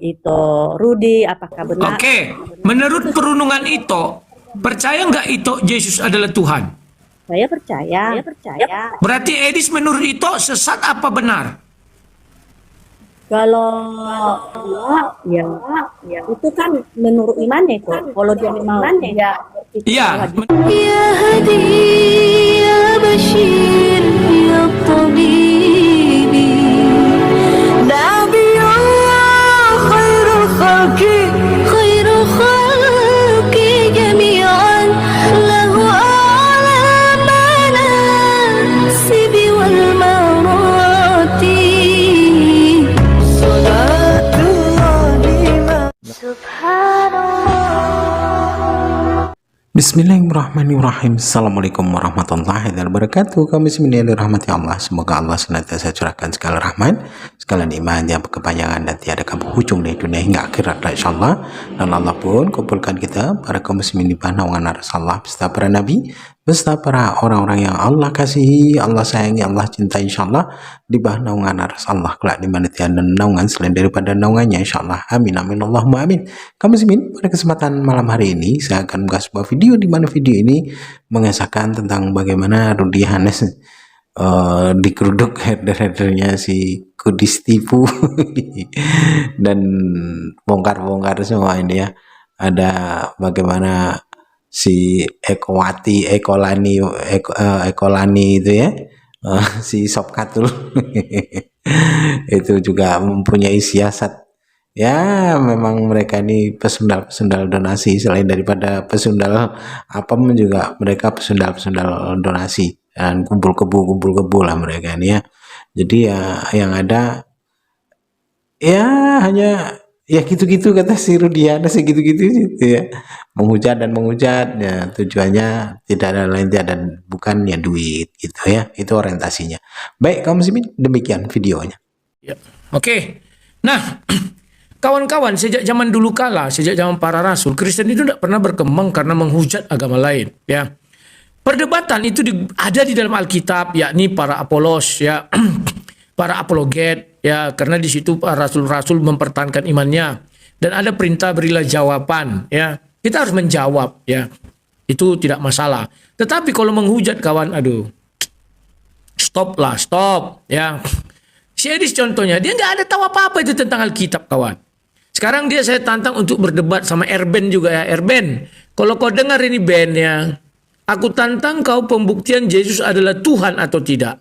itu Rudi, apakah benar? Oke, menurut perundungan itu, percaya nggak itu Yesus adalah Tuhan? Saya percaya. Berarti Edis menurut itu sesat apa benar? Kalau ya, itu kan menurut imannya itu. Kalau dia memang dia berpikir Iya. يا هدي يا بشير يا طبيبي نبي الله خير الخلق جميعا له أعلى المناسب والمراتب صلاة الله سبحان الله. Bismillahirrahmanirrahim. Assalamualaikum warahmatullahi wabarakatuh. Kami semuanya dirahmati Allah. Semoga Allah senantiasa curahkan segala rahmat, segala nikmat yang berkepanjangan dan tiada berhujung dari dunia hingga akhirat, insyaallah. Dan Allah pun kumpulkan kita para kaum muslimin di bawah naungan Rasulullah beserta para nabi, beserta para orang-orang yang Allah kasihi, Allah sayangi, Allah cintai, insyaallah, di bawah naungan Rasulullah kelak di mana tiada naungan selain daripada naungannya, insyaallah. Amin amin Allahumma amin. Kaum muslimin, pada kesempatan malam hari ini saya akan mengulas sebuah video di mana video ini mengesahkan tentang bagaimana Rudy Hanes dikeruduk header-headernya si Kudis tipu dan bongkar-bongkar semua ini ya. Ada bagaimana si Ekolani itu ya, si Sopkatul itu juga mempunyai siasat. Ya, memang mereka ini pesundal donasi. Selain daripada pesundal apem juga mereka pesundal donasi dan kumpul kebu lah mereka ini ya. Jadi ya yang ada ya hanya ya gitu-gitu kata si Rudiana, segitu-gitu gitu ya. Menghujat ya, tujuannya tidak ada lain dan bukan ya duit gitu ya. Itu orientasinya. Baik kaum muslimin, demikian videonya. Ya. Oke. Nah, kawan-kawan, sejak zaman dulu kala, sejak zaman para rasul, Kristen itu tidak pernah berkembang karena menghujat agama lain, ya. Perdebatan itu ada di dalam Alkitab, yakni para apolos, ya, para apologet, ya, karena di situ para rasul-rasul mempertahankan imannya dan ada perintah berilah jawaban, ya. Kita harus menjawab, ya. Itu tidak masalah. Tetapi kalau menghujat kawan, aduh, stop, ya. Si Edis contohnya, dia nggak ada tahu apa-apa itu tentang Alkitab, kawan. Sekarang saya tantang untuk berdebat sama Erben juga ya. Erben, kalau kau dengar ini Ben ya, aku tantang kau pembuktian Yesus adalah Tuhan atau tidak.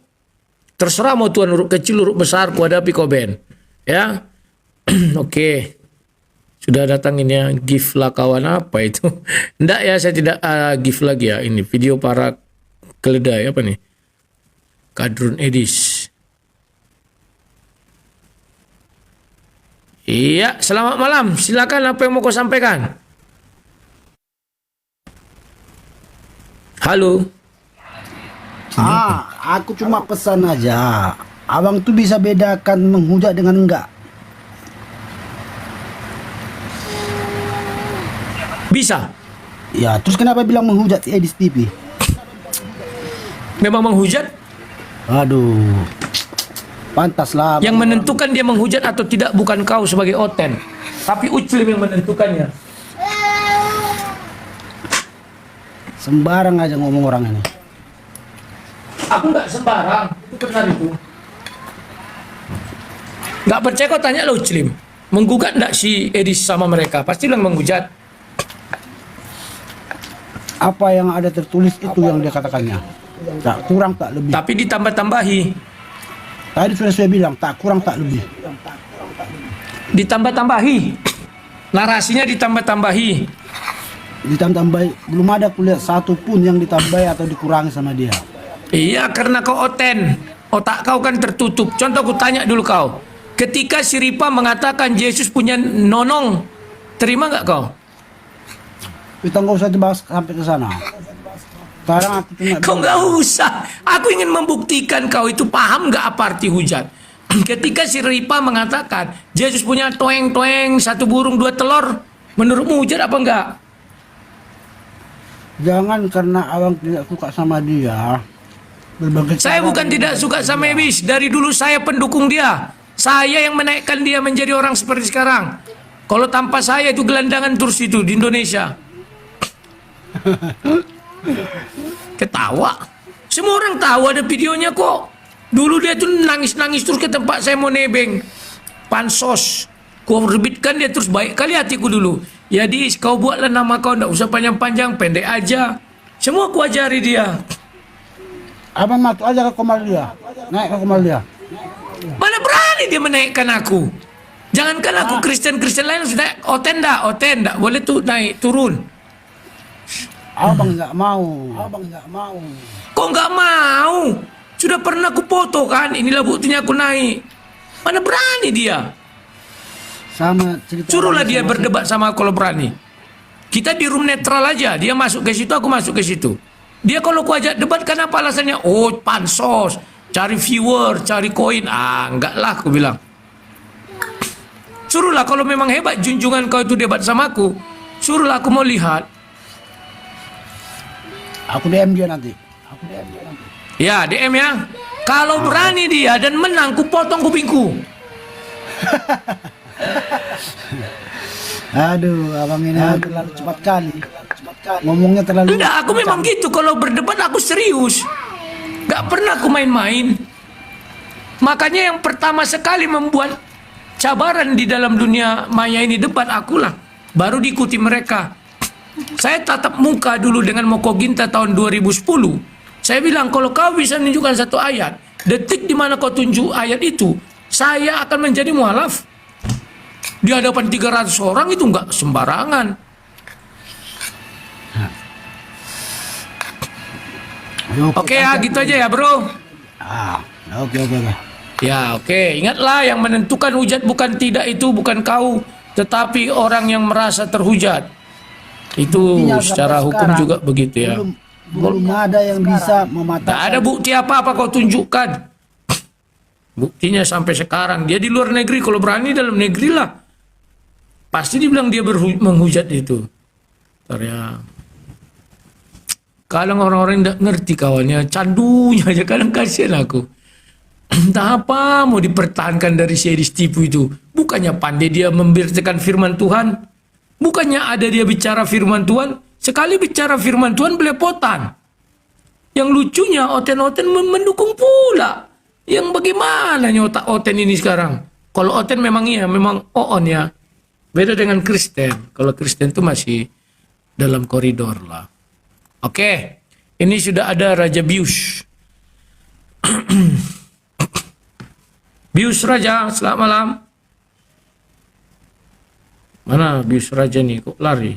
Terserah mau Tuhan huruf kecil, huruf besar, ku hadapi kau Ben. Ya, oke. Sudah datang ini ya, gift lah kawan apa itu. Enggak ya, saya tidak gift lagi ya. Ini video para keledai apa nih. Kadrun Edis. Iya, selamat malam. Silakan apa yang mau kau sampaikan? Halo. Aku cuma pesan aja. Abang tuh bisa bedakan menghujat dengan enggak. Bisa. Ya, terus kenapa bilang menghujat Edis TV? Memang menghujat? Aduh. Pantaslah. Yang menentukan dia menghujat atau tidak bukan kau sebagai Oten, tapi Uclim yang menentukannya. Sembarang aja ngomong orang ini. Aku nggak sembarang, itu benar itu. Nggak percaya kau tanya lo Uclim. Menggugat nggak si Edis sama mereka? Pasti bilang menghujat. Apa yang ada tertulis itu yang dia katakannya. Tak kurang tak lebih. Tapi ditambah-tambahi. Tadi sudah saya bilang tak kurang tak lebih. Ditambah-tambahi. Narasinya ditambah-tambahi. Ditambah, belum ada kulihat satu pun yang ditambah atau dikurangi sama dia. Iya, karena kau Oten. Otak kau kan tertutup. Contoh aku tanya dulu kau. Ketika si Ripa mengatakan Yesus punya nonong, terima nggak kau? Kita nggak usah dibahas sampai ke sana. Sekarang aku cuma Kau nggak usah. Aku ingin membuktikan kau itu paham nggak apa arti hujat. Ketika si Ripa mengatakan Yesus punya toeng-toeng, satu burung dua telur, menurutmu hujat apa enggak? Jangan karena abang tidak suka sama dia. Saya bukan tidak suka sama Ebis. Dari dulu saya pendukung dia. Saya yang menaikkan dia menjadi orang seperti sekarang. Kalau tanpa saya itu gelandangan terus itu di Indonesia. Ketawa. Semua orang tahu ada videonya kok. Dulu dia tuh nangis-nangis terus ke tempat saya mau nebeng. Pansos. Kau rebitkan dia terus, baik kali hatiku dulu. Ya Dis, kau buatlah nama kau, ndak usah panjang-panjang, pendek aja. Semua ku ajari dia. Abang masuk aja ke komal dia. Naik ke komal dia. Mana berani dia menaikkan aku. Jangankan aku Kristen-Kristen lain sudah oten dak boleh tuh naik turun. Abang nggak mau. Abang nggak mau. Kok nggak mau? Sudah pernah aku foto kan, inilah buktinya aku naik. Mana berani dia? Sama cerita. Suruhlah dia berdebat sama aku kalau berani. Kita di room netral aja, dia masuk ke situ, aku masuk ke situ. Dia kalau ku ajak debat kan apa alasannya? Oh, pansos, cari viewer, cari koin. Enggak lah, aku bilang. Suruhlah kalau memang hebat junjungan kau itu debat sama aku. Suruhlah, aku mau lihat. Aku DM dia nanti. Ya, DM ya. Kalau berani dia dan menang, ku potong kupingku. Aduh, abang ini terlalu cepat kali. Ngomongnya terlalu. Enggak, aku memang gitu. Kalau berdebat aku serius. Gak pernah aku main-main. Makanya yang pertama sekali membuat cabaran di dalam dunia maya ini debat akulah. Baru diikuti mereka. Saya tatap muka dulu dengan Moko Ginta tahun 2010. Saya bilang kalau kau bisa menunjukkan satu ayat, detik di mana kau tunjuk ayat itu, saya akan menjadi mualaf. Di hadapan 300 orang itu enggak sembarangan. Oke ya, gitu aja ya bro. Oke. Ya oke, ingatlah yang menentukan hujat bukan tidak itu bukan kau, tetapi orang yang merasa terhujat. Itu Buktinya secara sampai hukum sekarang juga begitu ya. Belum ada yang bisa mematahkan. Tak ada bukti apa-apa kau tunjukkan. Buktinya sampai sekarang dia di luar negeri, kalau berani dalam negeri lah. Pasti dibilang dia menghujat itu. Ya. Kadang orang-orang tidak ngerti kawannya, candunya aja kadang kasihan aku. Entah apa mau dipertahankan dari series tipu itu. Bukannya pandai dia memberitakan firman Tuhan. Bukannya ada dia bicara firman Tuhan. Sekali bicara firman Tuhan belepotan. Yang lucunya Oten-Oten mendukung pula. Yang bagaimana otak Oten ini sekarang? Kalau Oten memang iya, memang on ya. Beda dengan Kristen. Kalau Kristen itu masih dalam koridor lah. Oke, ini sudah ada Raja Bius. Bius Raja, selamat malam. Mana Bius Raja nih, kok lari?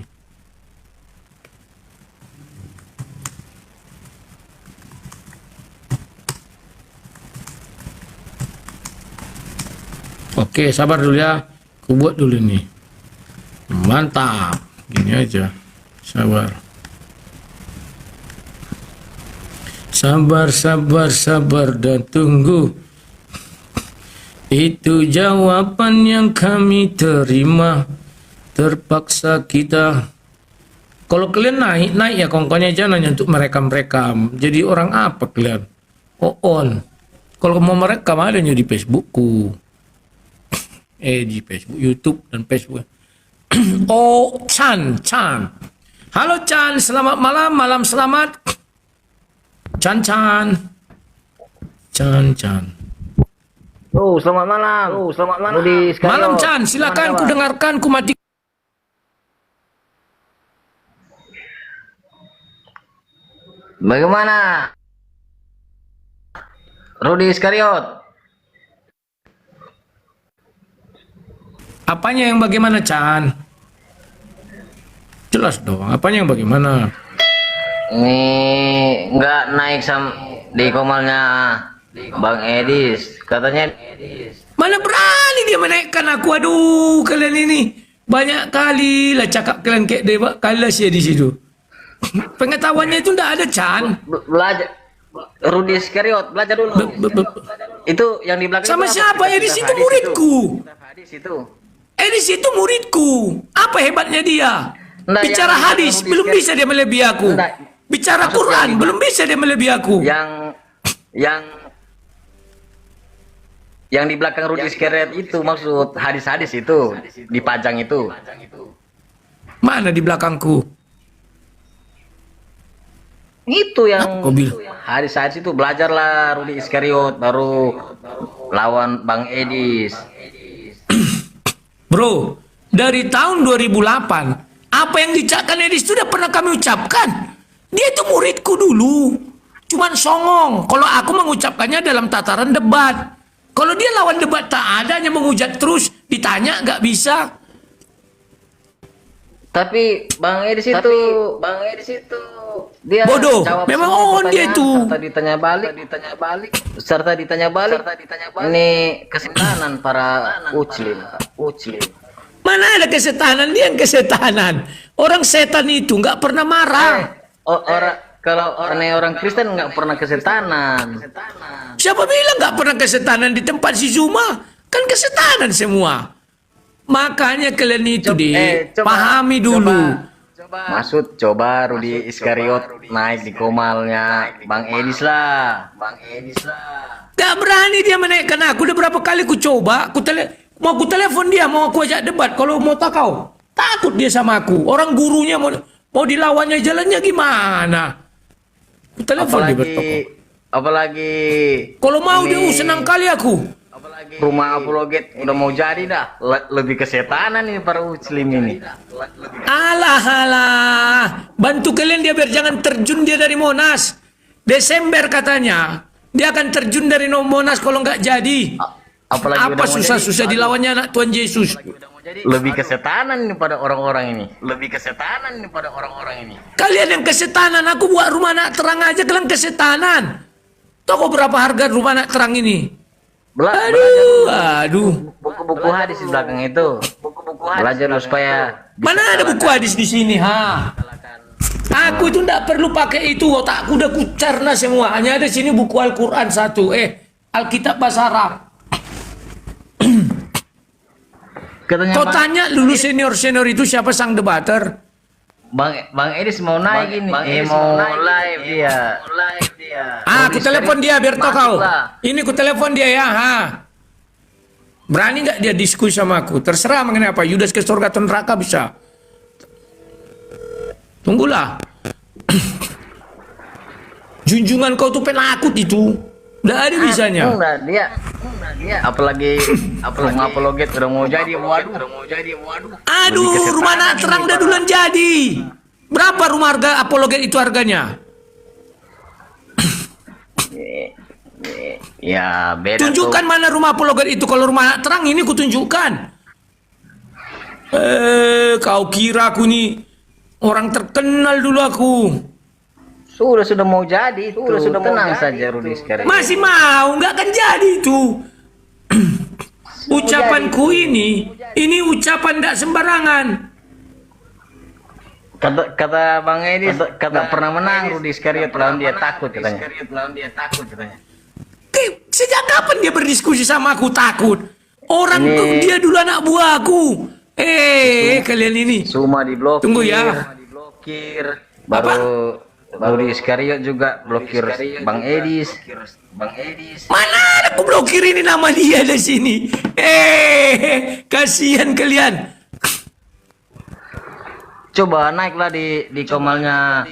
Oke, sabar dulu ya. Aku buat dulu nih. Mantap. Gini aja. Sabar. Sabar dan tunggu. Itu jawaban yang kami terima. Terpaksa kita. Kalau kalian naik ya kongkonya jangan hanya untuk merekam-rekam. Jadi orang apa kalian? On. Kalau mau merekam adanya di Facebookku. Di Facebook, YouTube dan Facebook. Oh, Chan. Halo Chan, selamat malam selamat. Chan. Oh, selamat malam. Rudi Iskandar. Malam Chan, silakan ku dengarkan, ku mati. Bagaimana? Rudi Iskariot. Apanya yang bagaimana Chan? Jelas dong, apanya yang bagaimana? Ini nggak naik di komalnya Bang Edis. Katanya Mana berani dia menaikkan aku? Aduh, kalian ini banyak kali lah cakap kalian kayak dewa kali lah sih di situ. Pengetahuannya itu ndak ada Chan. belajar. Rudi Iskariot, belajar dulu. Itu yang di belakang. Sama itu siapa? apa? Edis itu muridku. Hadis itu. Edis itu muridku. Apa hebatnya dia? Nggak, Bicara yang hadis Rudi belum Iskariot. bisa dia melebihi aku. Nggak. Bicara Maksudnya Quran ini, belum bisa dia melebihi aku. Yang Yang di belakang Rudi Iskariot itu maksud hadis-hadis itu dipajang itu. Mana di belakangku? Itu yang Kau bilang. hadis-hadis itu belajarlah Rudi Iskariot baru lawan Bang Edis. Bro, dari tahun 2008, apa yang diucapkan Edis itu sudah pernah kami ucapkan. Dia itu muridku dulu. Cuman songong. Kalau aku mengucapkannya dalam tataran debat. Kalau dia lawan debat tak ada, hanya menghujat terus, ditanya nggak bisa. Tapi Bang Edis itu dia Bodoh. jawab Memang semua on dia pertanyaan, itu. serta ditanya balik. Ini kesetanan para Uclim. Mana ada kesetanan, dia yang kesetanan. Orang setan itu nggak pernah marah. Kalau orang Kristen nggak pernah kesetanan. Siapa bilang nggak pernah kesetanan di tempat si Zuma? Kan kesetanan semua. Makanya kalian itu pahami dulu. Coba Rudi Iskariot naik di komalnya Bang Edis lah. Gak berani dia menaikkan aku. Udah berapa kali ku coba. Mau ku telepon dia, mau aku ajak debat. Kalau mau takau, takut dia sama aku. Orang gurunya mau dilawannya, jalannya gimana? Ku telepon dia bertoko. Apalagi Kalau mau dia senang kali aku. rumah apologet udah mau jadi dah. Lebih kesetanan ini para Muslim ini. Alah. Bantu kalian dia biar jangan terjun dia dari Monas. Desember katanya. Dia akan terjun dari Monas kalau nggak jadi. Apalagi Apa susah-susah dilawannya anak Tuhan Yesus. lebih kesetanan ini pada orang-orang ini. Kalian yang kesetanan. Aku buat rumah anak terang aja kalian kesetanan. Toko berapa harga rumah anak terang ini? Aduh. Buku-buku hadis di belakang itu. Belajar lu supaya Mana ada buku hadis di sini, ha? Aku itu tidak perlu pakai itu, otakku udah kucarna semua. Hanya ada sini buku Al-Quran satu, Alkitab bahasa Arab. Kau tanya dulu senior-senior itu siapa sang debater? Bang Edis mau naik ini, mau live dia. Aku telepon dia biar tahu kau. Ini ku telepon dia ya, ha. Berani nggak dia diskusi sama aku? Terserah mengenai apa. Yudas ke surga atau neraka bisa. Tunggulah. Junjungan kau tuh penakut itu. Nggak ada bisanya. Enggak, dia apalagi apologet udah mau jadi. Waduh. Aduh, rumah anak terang dah duluan jadi. Berapa rumah harga apologet itu harganya? Ya, beda Tunjukkan mana rumah apologet itu. Kalau rumah anak terang ini kutunjukkan. Kau kira aku nih orang terkenal dulu aku. Sudah mau jadi. Tenang saja Rudi Iskariot. Masih mau, nggak akan jadi itu. Ucapanku ini ucapan tidak sembarangan. Kata Bang Edis, nggak pernah menang Rudi Iskariot lawan dia takut katanya. Sejak kapan dia berdiskusi sama aku takut? Orang dia dulu anak buahku. Kalian ini. Cuma diblokir. Tunggu ya. Baru Rudi Iskariot juga blokir Bang Edis. Mana ada aku blokir ini nama dia di sini. Kasihan kalian. Coba naiklah di komalnya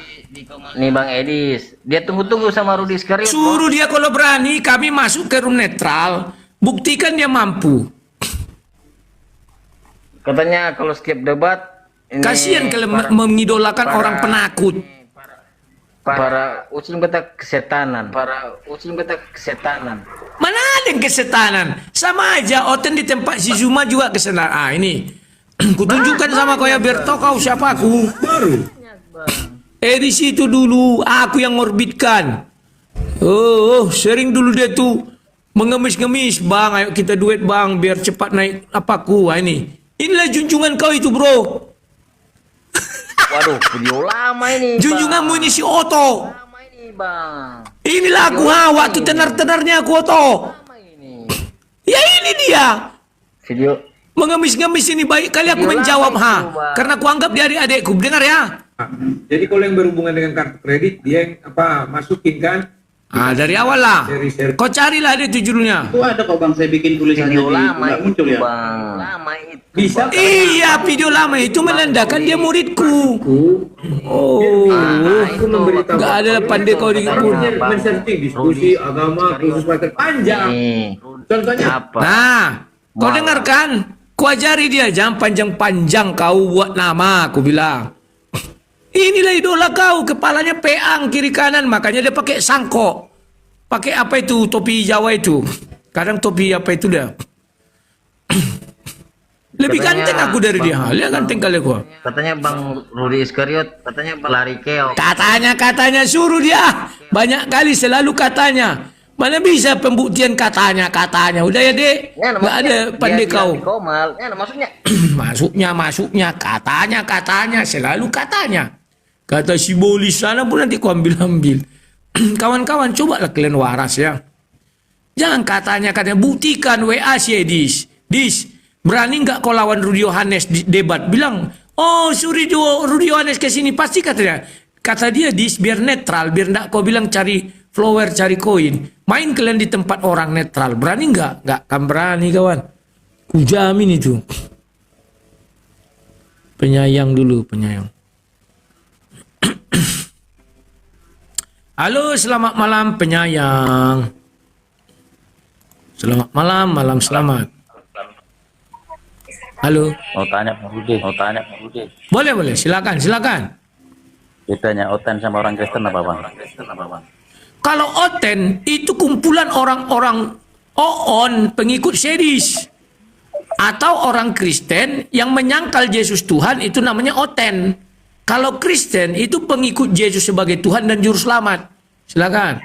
nih Bang Edis. Dia tunggu sama Rudi Iskariot. Suruh dia kalau berani kami masuk ke room netral. Buktikan dia mampu. Katanya kalau setiap debat ini Kasihan kalian mengidolakan orang penakut. Para ucil kata kesetanan. Mana ada yang kesetanan? Sama aja Oten di tempat si Zuma juga kesetanan. Ini kutunjukkan sama kau ya biar tahu kau siapa aku. Baru. Di situ dulu aku yang ngorbitkan. Sering dulu dia tuh mengemis-ngemis, Bang, ayo kita duet Bang biar cepat naik apaku. Ini. Inilah junjungan kau itu, Bro. Waduh, video lama ini. Junjunganmu ini si Oto. Lama ini, Bang. Inilah aku waktu tenar-tenarnya aku Oto. Ya ini dia. Video Mengemis-ngemis ini baik kali aku menjawab karena aku anggap dia adik-adikku. Dengar ya. Jadi kalau yang berhubungan dengan kartu kredit dia yang masukin kan Dari awal lah. Kau carilah dia itu judulnya. Itu ada kok bang, saya bikin tulisannya Video di lama nggak itu muncul ya. bang. Lama itu. Bisa. Iya, video lama itu menandakan dia muridku. Oh, Aku memberitahu. nggak ada pandai kau di Men-searching diskusi agama khusus paket panjang. Contohnya Apa? Nah, kau dengarkan? Ku ajari dia, jangan panjang-panjang kau buat nama, aku bilang. Inilah idola kau, kepalanya peang kiri kanan, makanya dia pakai sangkok. Pakai apa itu, topi Jawa itu. Kadang topi apa itu dia. Lebih Katanya ganteng aku dari dia. Dia ganteng kali aku. Katanya Bang Rudi Iskariot, katanya lari keok. Katanya suruh dia. Banyak kali selalu katanya. Mana bisa pembuktian katanya. Udah ya dek, Ya, nggak ada pandai kau. Komal. Ya, maksudnya. Masuknya, katanya, selalu katanya. Kata si Boli sana pun nanti ku ambil. Kawan-kawan, cobalah kalian waras ya. Jangan katanya, buktikan WA si Dis. Dis, berani nggak kau lawan Rudi Yohanes di debat? Bilang, oh Rudi Yohanes ke sini, pasti katanya. Kata dia, Dis, biar netral, biar nggak kau bilang cari follower, cari koin. Main kalian di tempat orang netral, berani nggak? Nggak akan berani kawan. Ku jamin itu. Penyayang dulu, penyayang. Halo, selamat malam penyayang. Selamat malam selamat. Halo. Mau tanya Pak Rudi. Boleh, silakan. Bedanya Oten sama orang Kristen apa bang? Kalau Oten itu kumpulan orang-orang Oon pengikut Sedis. Atau orang Kristen yang menyangkal Yesus Tuhan itu namanya Oten. Kalau Kristen itu pengikut Yesus sebagai Tuhan dan Juru Selamat. Silakan.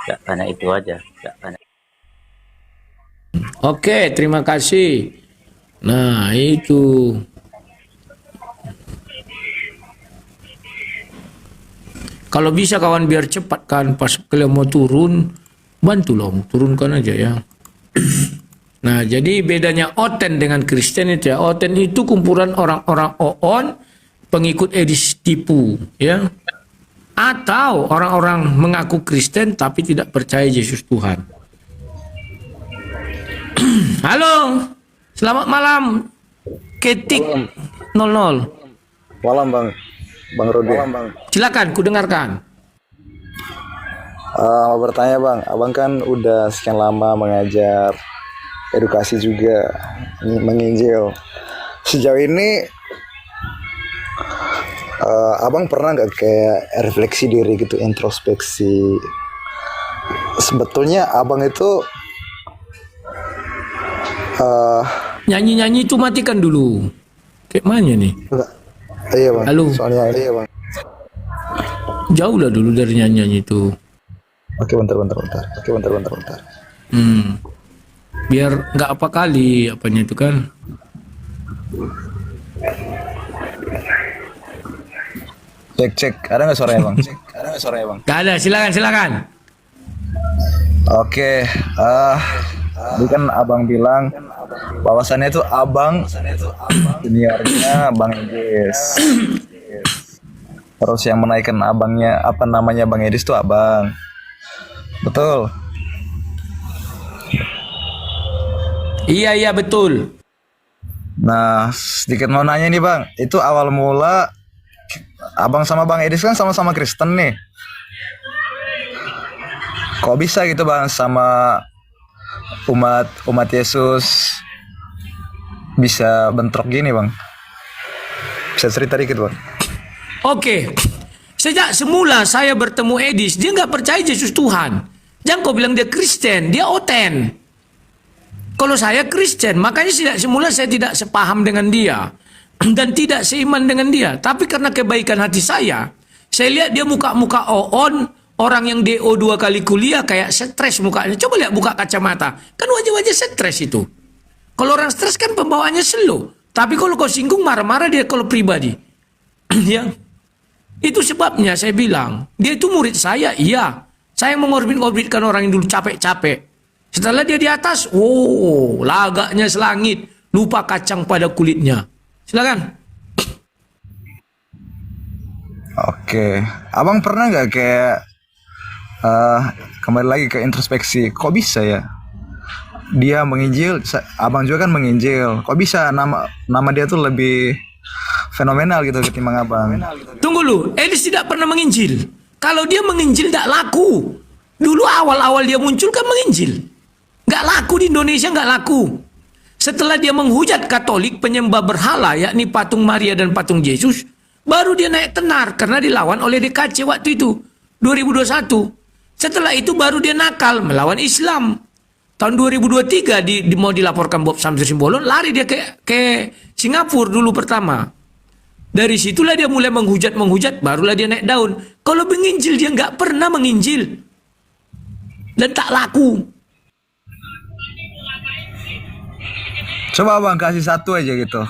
Gak tanya itu aja. Oke, terima kasih. Nah, itu. Kalau bisa kawan biar cepat kan pas kalian mau turun, bantulah turunkan aja ya. Nah, jadi bedanya Oten dengan Kristen itu ya. Oten itu kumpulan orang-orang Oon, pengikut Edis tipu, ya. Atau orang-orang mengaku Kristen tapi tidak percaya Yesus Tuhan. Halo, selamat malam. Ketik 00. Malam Bang Rudi. Silakan, ku dengarkan. Mau bertanya Bang, Abang kan udah sekian lama mengajar, edukasi juga, menginjil. Sejauh ini Abang pernah nggak kayak refleksi diri gitu, introspeksi? Sebetulnya Abang itu Nyanyi-nyanyi itu matikan dulu. Kayak mana nih? Iya Bang. Halo. Soalnya iya Bang. Jauh lah dulu dari nyanyi itu. Oke, bentar. Biar nggak apa kali apanya itu kan. Cek. Ada nggak suaranya Bang? Gak ada, silakan. Oke, tadi kan Abang bilang bahwasannya itu Abang seniornya Bang Edis. Terus yang menaikkan abangnya, apa namanya Bang Edis itu Abang. Betul. Iya betul. Nah, sedikit mau nanya nih Bang, itu awal mula Abang sama Bang Edis kan sama-sama Kristen nih. Kok bisa gitu Bang sama umat Yesus bisa bentrok gini Bang? Bisa cerita dikit Bang? Oke. Sejak semula saya bertemu Edis, dia nggak percaya Yesus Tuhan. Jangan kau bilang dia Kristen, dia Oten. Kalau saya Kristen, makanya sejak semula saya tidak sepaham dengan dia dan tidak seiman dengan dia. Tapi karena kebaikan hati saya lihat dia muka-muka Oon, orang yang DO 2 kali kuliah kayak stres mukanya. Coba lihat buka kacamata. Kan wajah-wajah stres itu. Kalau orang stres kan pembawaannya slow. Tapi kalau kau singgung marah-marah dia kalau pribadi. Ya. Itu sebabnya saya bilang, dia itu murid saya, iya. Saya mengorbit-orbitkan orang yang dulu capek-capek. Setelah dia di atas, lagaknya selangit. Lupa kacang pada kulitnya. Silakan. Oke. Abang pernah nggak kayak kembali lagi ke introspeksi. Kok bisa ya? Dia menginjil, abang juga kan menginjil. Kok bisa nama dia tuh lebih fenomenal gitu ketimbang abang? Tunggu lu, Edis tidak pernah menginjil. Kalau dia menginjil tidak laku. Dulu awal-awal dia muncul kan menginjil. Nggak laku di Indonesia, nggak laku. Setelah dia menghujat Katolik penyembah berhala, yakni patung Maria dan patung Yesus, baru dia naik tenar karena dilawan oleh DKC waktu itu, 2021. Setelah itu baru dia nakal melawan Islam. Tahun 2023 mau dilaporkan Bob Samsir Simbolon, lari dia ke Singapura dulu pertama. Dari situlah dia mulai menghujat, barulah dia naik daun. Kalau menginjil dia nggak pernah menginjil. Dan tak laku. Coba abang kasih satu aja gitu,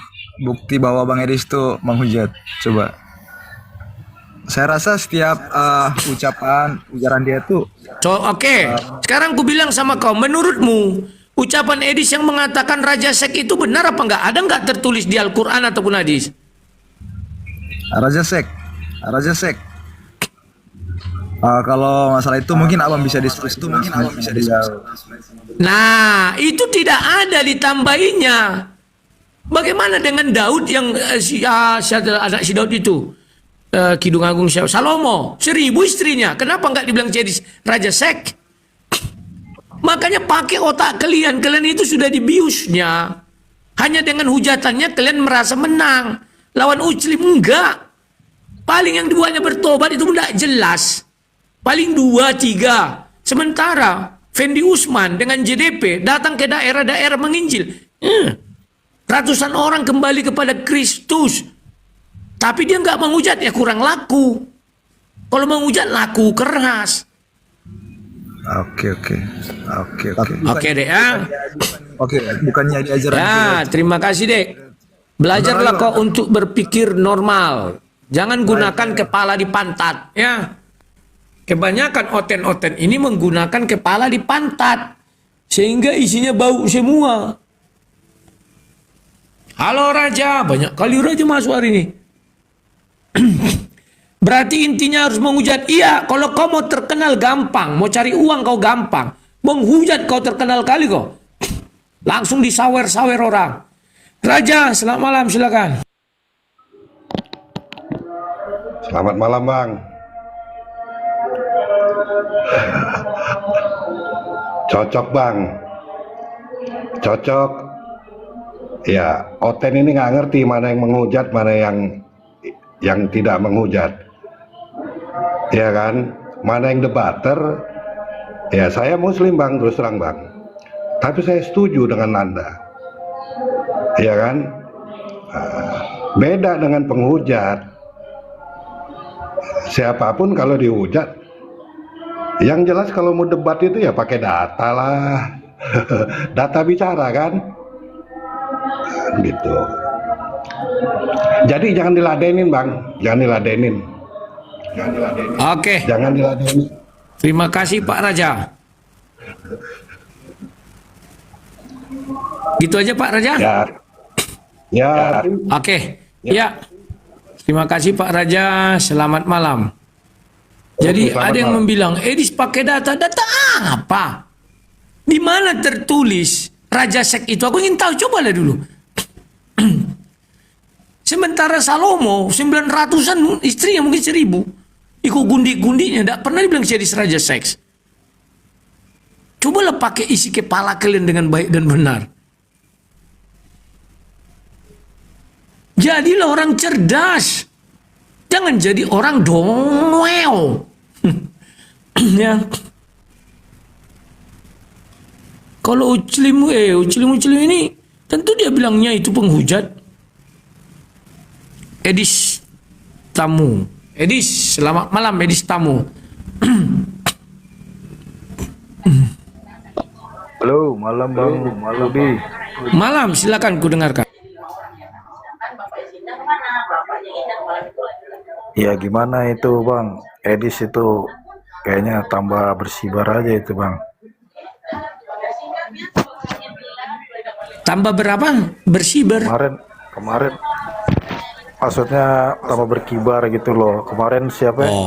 bukti bahwa Bang Edis tuh menghujat. Coba. Saya rasa setiap ujaran dia tuh. Oke. Sekarang ku bilang sama kau, menurutmu ucapan Edis yang mengatakan Raja Sek itu benar apa enggak? Ada enggak tertulis di Al-Quran ataupun hadis? Raja Sek. Kalau masalah itu mungkin abang bisa diskusi. Nah, itu tidak ada ditambahinya. Bagaimana dengan Daud yang anak si Daud itu? Kidung Agung Salomo, 1000 istrinya. Kenapa enggak dibilang jadi Raja Sek? Makanya pakai otak kalian itu sudah dibiusnya. Hanya dengan hujatannya kalian merasa menang. Lawan Uclim enggak. Paling yang duanya bertobat itu enggak jelas. Paling 2-3. Sementara Fendi Usman dengan JDP datang ke daerah-daerah menginjil. Ratusan orang kembali kepada Kristus. Tapi dia nggak menghujat, ya kurang laku. Kalau menghujat laku keras. Oke. Oke dek ya. Oke, bukannya diajaran. Ya, terima kasih dek. Belajarlah kau untuk berpikir normal. Jangan gunakan kepala di pantat. Ya. Kebanyakan oten-oten ini menggunakan kepala di pantat. Sehingga isinya bau semua. Halo Raja. Banyak kali Raja masuk hari ini. Berarti intinya harus menghujat. Iya, kalau kau mau terkenal gampang. Mau cari uang kau gampang. Menghujat kau terkenal kali kau. Langsung disawer-sawer orang. Raja, selamat malam, silakan. Selamat malam, Bang. Cocok, Bang. Cocok. Ya, Oten ini nggak ngerti mana yang menghujat, mana yang tidak menghujat. Ya kan? Mana yang debater? Ya, saya Muslim, Bang, terus terang, Bang. Tapi saya setuju dengan Anda. Ya kan? Beda dengan penghujat. Siapapun kalau dihujat, yang jelas kalau mau debat itu ya pakai data lah. Data bicara kan? Gitu. Jadi jangan diladenin, Bang. Jangan diladenin. Oke. Jangan diladenin. Terima kasih Pak Raja. Gitu aja Pak Raja. Ya. Oke. Ya. Terima kasih Pak Raja. Selamat malam. Jadi ada yang membilang Edis pakai data. Data apa? Di mana tertulis Raja Sek itu? Aku ingin tahu, cobalah dulu. Sementara Salomo 900-an istrinya, mungkin 1000. Ikut gundi-gundinya, tidak pernah dibilang jadi Raja Seks. Cobalah pakai isi kepala kalian dengan baik dan benar. Jadilah orang cerdas. Jangan jadi orang dongeng. Ya. Kalau Uclim ini tentu dia bilangnya itu penghujat. Edis Tamu. Edis, selamat malam Edis Tamu. Halo, malam Bang. Malam Bi. Malam, silakan ku dengarkan. Ya gimana itu Bang? Edis itu kayaknya tambah bersibar aja itu Bang. Tambah berapa? Bersibar. Kemarin Maksudnya tambah berkibar gitu loh. Kemarin siapa ya? Oh.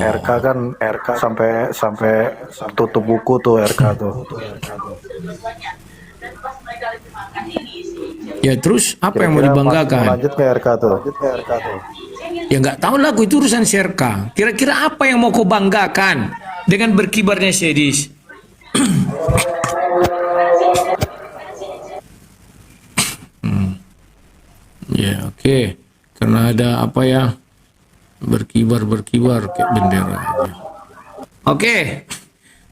RK sampai tutup buku tuh RK tuh. Ya terus apa yang mau Kira-kira mau dibanggakan? lanjut ke RK tuh. Ya nggak tahu lah, itu urusan Serka. Kira-kira apa yang mau kau banggakan dengan berkibarnya Sedis? Ya oke. Karena ada apa ya, berkibar kayak bendera aja. Oke.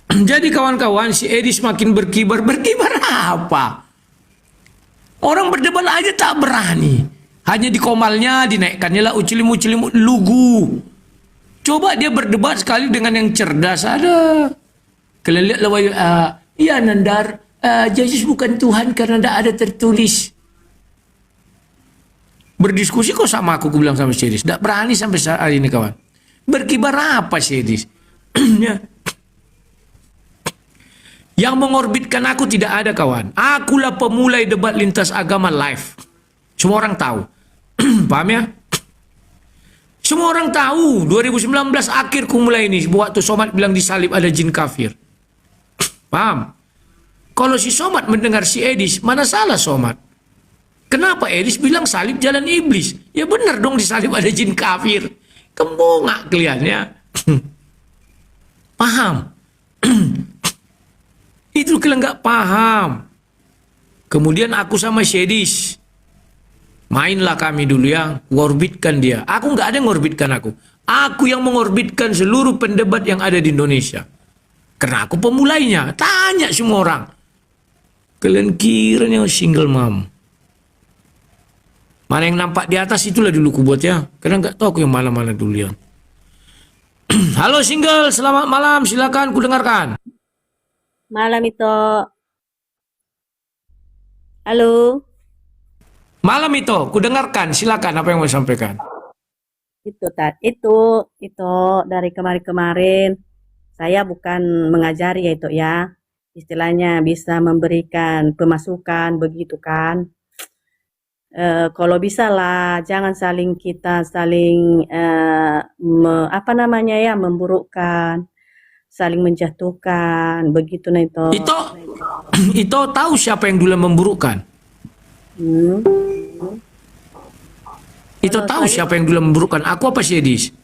Jadi kawan-kawan, si Edi semakin berkibar apa? Orang berdebat aja tak berani. Hanya di komalnya dinaikkannya lah ucilim lugu. Coba dia berdebat sekali dengan yang cerdas, ada. Kalian lihatlah, iya Nandar, Yesus bukan Tuhan karena tidak ada tertulis. Berdiskusi kok sama aku bilang sama Sedis. Tidak berani sampai saat ini kawan. Berkibar apa Sedis? Ya. Yang mengorbitkan aku tidak ada kawan. Akulah pemulai debat lintas agama live. Semua orang tahu. Paham ya? Semua orang tahu 2019 akhir ku mulai ini. Waktu Somad bilang disalib ada jin kafir. Paham? Kalau si Somad mendengar si Edis, mana salah Somad? Kenapa Edis bilang salib jalan iblis? Ya benar dong, disalib ada jin kafir. Kembongak kaliannya. Paham? Itu kalian nggak paham. Kemudian aku sama Sedis mainlah kami dulu ya, ngorbitkan dia. Aku nggak ada yang ngorbitkan aku. Aku yang mengorbitkan seluruh pendebat yang ada di Indonesia. Karena aku pemulainya. Tanya semua orang. Kalian kira yang single mom. Mana yang nampak di atas itulah dulu ku buat ya. Karena nggak tahu aku yang mana-mana dulu ya. Halo single, selamat malam. Silakan ku dengarkan. Malam itu. Halo. Malam itu, ku dengarkan. Silakan apa yang mau sampaikan. Itu dari kemarin-kemarin saya bukan mengajari ya itu ya. Istilahnya bisa memberikan pemasukan begitu kan. Kalau bisa lah jangan kita saling memburukkan, saling menjatuhkan begitu nah itu. Itu tahu siapa yang dulu memburukkan? Itu tahu siapa yang dulu memburukkan? Aku apa sih Edis?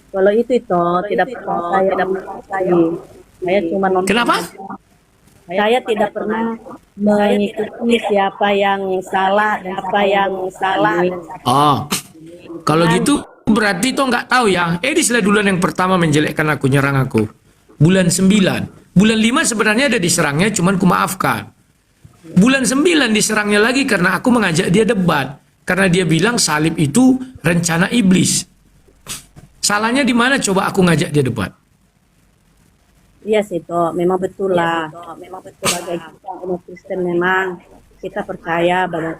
Kalau itu tidak pernah saya cuma nonton. Kenapa? Saya tidak pernah mengikuti siapa yang salah dan apa yang salah. Oh, kalau gitu berarti itu nggak tahu ya. Edis lah duluan yang pertama menjelekkan aku, nyerang aku. Bulan 9. Bulan 5 sebenarnya ada diserangnya, cuman ku maafkan. Bulan 9 diserangnya lagi karena aku mengajak dia debat. Karena dia bilang salib itu rencana iblis. Salahnya di mana coba aku ngajak dia debat? Iya sih toh, memang betul lah. Memang betul bagi kita umat Kristen memang kita percaya bahwa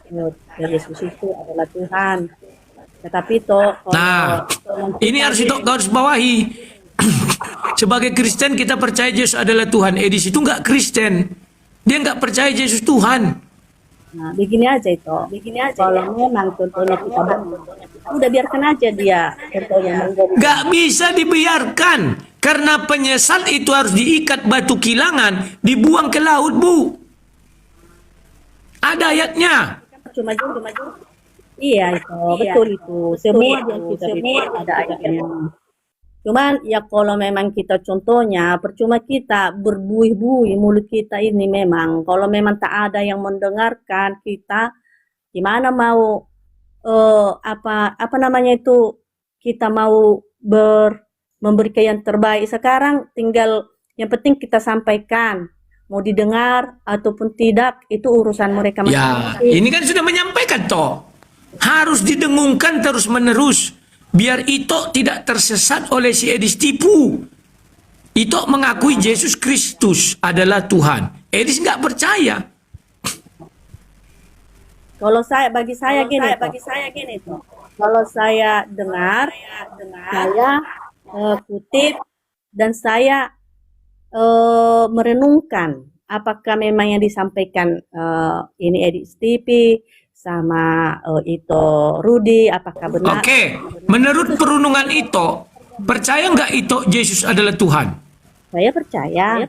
Yesus itu adalah Tuhan. Tetapi toh, nah, ini harus itu garis bawahi. Sebagai Kristen kita percaya Yesus adalah Tuhan. Edis itu nggak Kristen. Dia nggak percaya Yesus Tuhan. Nah, begini aja. Kalau memang contohnya kita udah biarkan aja dia contohnya. Nggak bisa dibiarkan. Karena penyesat itu harus diikat batu kilangan, dibuang ke laut, Bu. Ada ayatnya. Cuma. Iya itu, betul itu. Semua ada ayatnya. Cuman ya kalau memang kita contohnya, percuma kita berbuih-buih mulut kita ini memang. Kalau memang tak ada yang mendengarkan kita, gimana mau apa namanya itu kita mau memberikan yang terbaik. Sekarang tinggal yang penting kita sampaikan. Mau didengar ataupun tidak, itu urusan mereka masing-masing. Ya, ini kan sudah menyampaikan toh. Harus didengungkan terus-menerus. Biar Ito tidak tersesat oleh si Edis tipu. Ito mengakui Yesus Kristus adalah Tuhan. Edis nggak percaya. Kalau bagi saya gini tuh. Kalau saya dengar, saya kutip dan saya merenungkan apakah memang yang disampaikan ini Edis TV sama itu Rudi, apakah benar? Oke, menurut perundungan Ito, percaya nggak Ito Yesus adalah Tuhan? Saya percaya.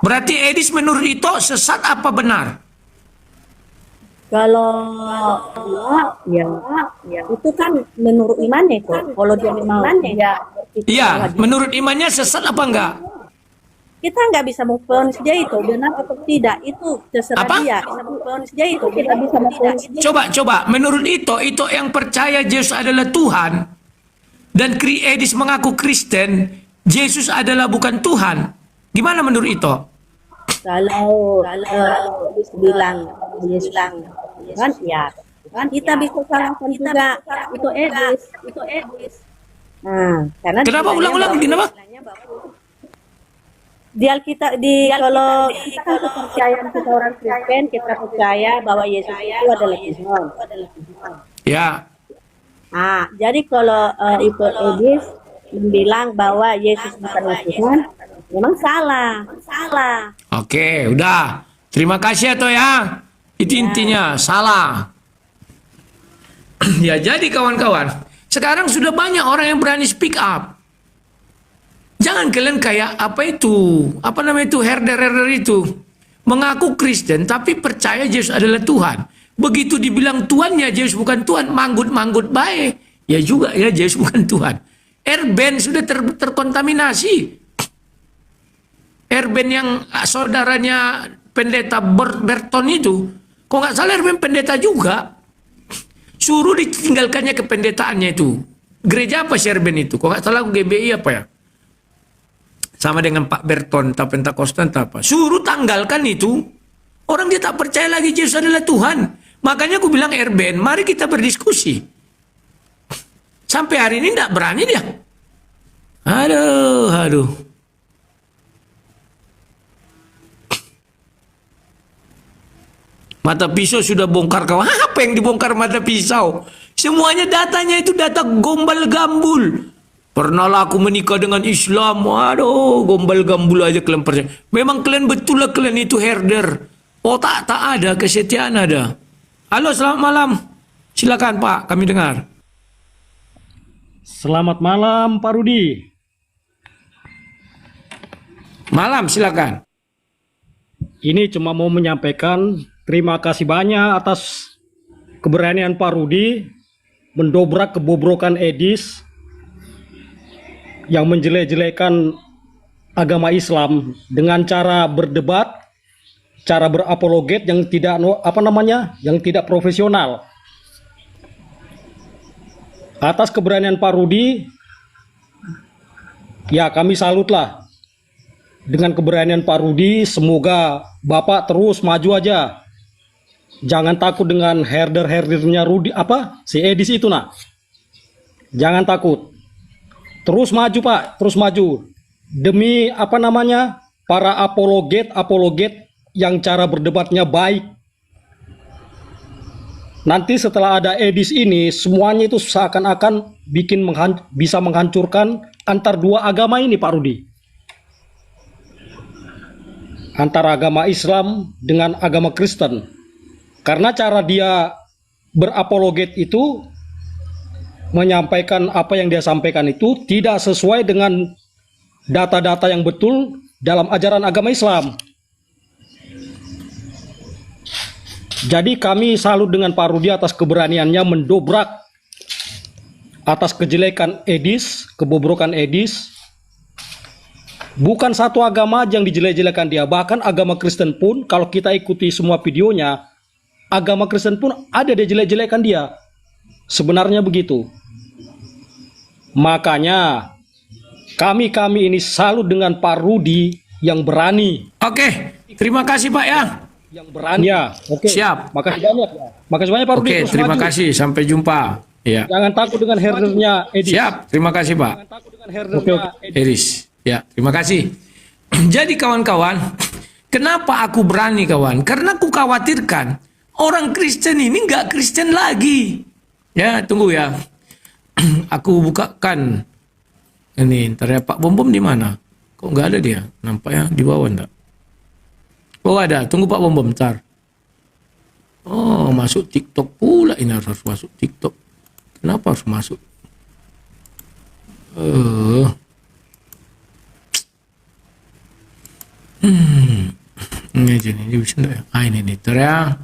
Berarti Edis menurut Ito sesat apa benar? Kalau ya, itu kan menurut imannya itu. Kalau dia memang dia berpikir Iya, bahwa dia- menurut imannya sesat apa enggak? kita nggak bisa move on dia itu benar atau tidak, itu terserah Apa? dia. Bisa move on dia itu kita bisa move on dia. Coba, menurut Ito yang percaya Yesus adalah Tuhan, dan Edis mengaku Kristen, Yesus adalah bukan Tuhan. Gimana menurut Ito? Kalau Yesus bilang kan ya kan kita bisa salahkan juga itu Edis. Nah, karena Kenapa dia ulang-ulang? bahwa- Kenapa? di Alkitab kalau kita kan kepercayaan kita orang Kristen, kita percaya bahwa Yesus itu adalah Tuhan. Ya, Nah, jadi kalau itu Edis bilang bahwa Yesus bukanlah Tuhan, memang salah. oke, udah. Terima kasih ya Toh ya. Itu intinya, salah. Ya, jadi kawan-kawan, sekarang sudah banyak orang yang berani speak up. Jangan kalian kayak herder itu, mengaku Kristen tapi percaya Yesus adalah Tuhan. Begitu dibilang Tuhannya Yesus bukan Tuhan, manggut-manggut baik. Ya juga ya, Yesus bukan Tuhan. Erben sudah terkontaminasi. Erben yang saudaranya pendeta Berton itu, kok nggak salah Erben pendeta juga. Suruh ditinggalkannya kependetaannya itu. Gereja apa sih Erben itu? Kok nggak salah GBI apa ya? Sama dengan Pak Berton, tak Pentakosta, tak apa. Suruh tanggalkan itu. Orang dia tak percaya lagi Yesus adalah Tuhan. Makanya aku bilang Erben, mari kita berdiskusi. Sampai hari ini tidak berani dia. Aduh. Mata pisau sudah bongkar kawan. Apa yang dibongkar mata pisau? Semuanya datanya itu data gombal gambul. Pernahlah aku menikah dengan Islam. Waduh, gombal gambul aja kalian percaya. Memang kalian betul lah kalian itu herder. Otak tak ada, kesetiaan ada. Halo, selamat malam. Silakan Pak, kami dengar. Selamat malam Pak Rudi. Malam, silakan. Ini cuma mau menyampaikan terima kasih banyak atas keberanian Pak Rudi mendobrak kebobrokan Edis yang menjelek-jelekan agama Islam dengan cara berdebat, cara berapologet yang tidak yang tidak profesional. Atas keberanian Pak Rudi, ya kami salutlah dengan keberanian Pak Rudi. Semoga Bapak terus maju aja. Jangan takut dengan herder-herdernya Rudi si Edis itu nah. Jangan takut. Terus maju Pak, terus maju. Demi para apologet yang cara berdebatnya baik. Nanti setelah ada Edis ini, semuanya itu seakan-akan bisa menghancurkan antar dua agama ini Pak Rudi. Antara agama Islam dengan agama Kristen. Karena cara dia berapologet itu, menyampaikan apa yang dia sampaikan itu tidak sesuai dengan data-data yang betul dalam ajaran agama Islam. Jadi kami salut dengan Pak Rudi atas keberaniannya mendobrak atas kejelekan Edis, kebobrokan Edis. Bukan satu agama aja yang dijelek-jelekan dia, bahkan agama Kristen pun kalau kita ikuti semua videonya, agama Kristen pun ada dia jelek-jelekan dia. Sebenarnya begitu. Makanya kami ini salut dengan Pak Rudi yang berani. Oke, terima kasih Pak ya. Yang berani ya. Oke. Siap. Makasih banyak ya. Makasih banyak Pak Rudi. Oke, terima kasih. Sampai jumpa. Ya. Jangan takut dengan herdernya Edis. Siap, terima kasih Pak. Jangan takut dengan herdernya Edis. Ya, terima kasih. Jadi kawan-kawan, kenapa aku berani kawan? Karena aku khawatirkan orang Kristen ini nggak Kristen lagi. Ya, tunggu ya. Aku bukakan. Ini, ntar ya Pak Bom di mana? Kok nggak ada dia? Nampaknya di bawah enggak? Oh ada, tunggu Pak Bom, ntar. Oh, masuk TikTok pula. Ini harus masuk TikTok. Kenapa harus masuk? Ini aja nih, bisa enggak ya? Ah, ini nih, ya.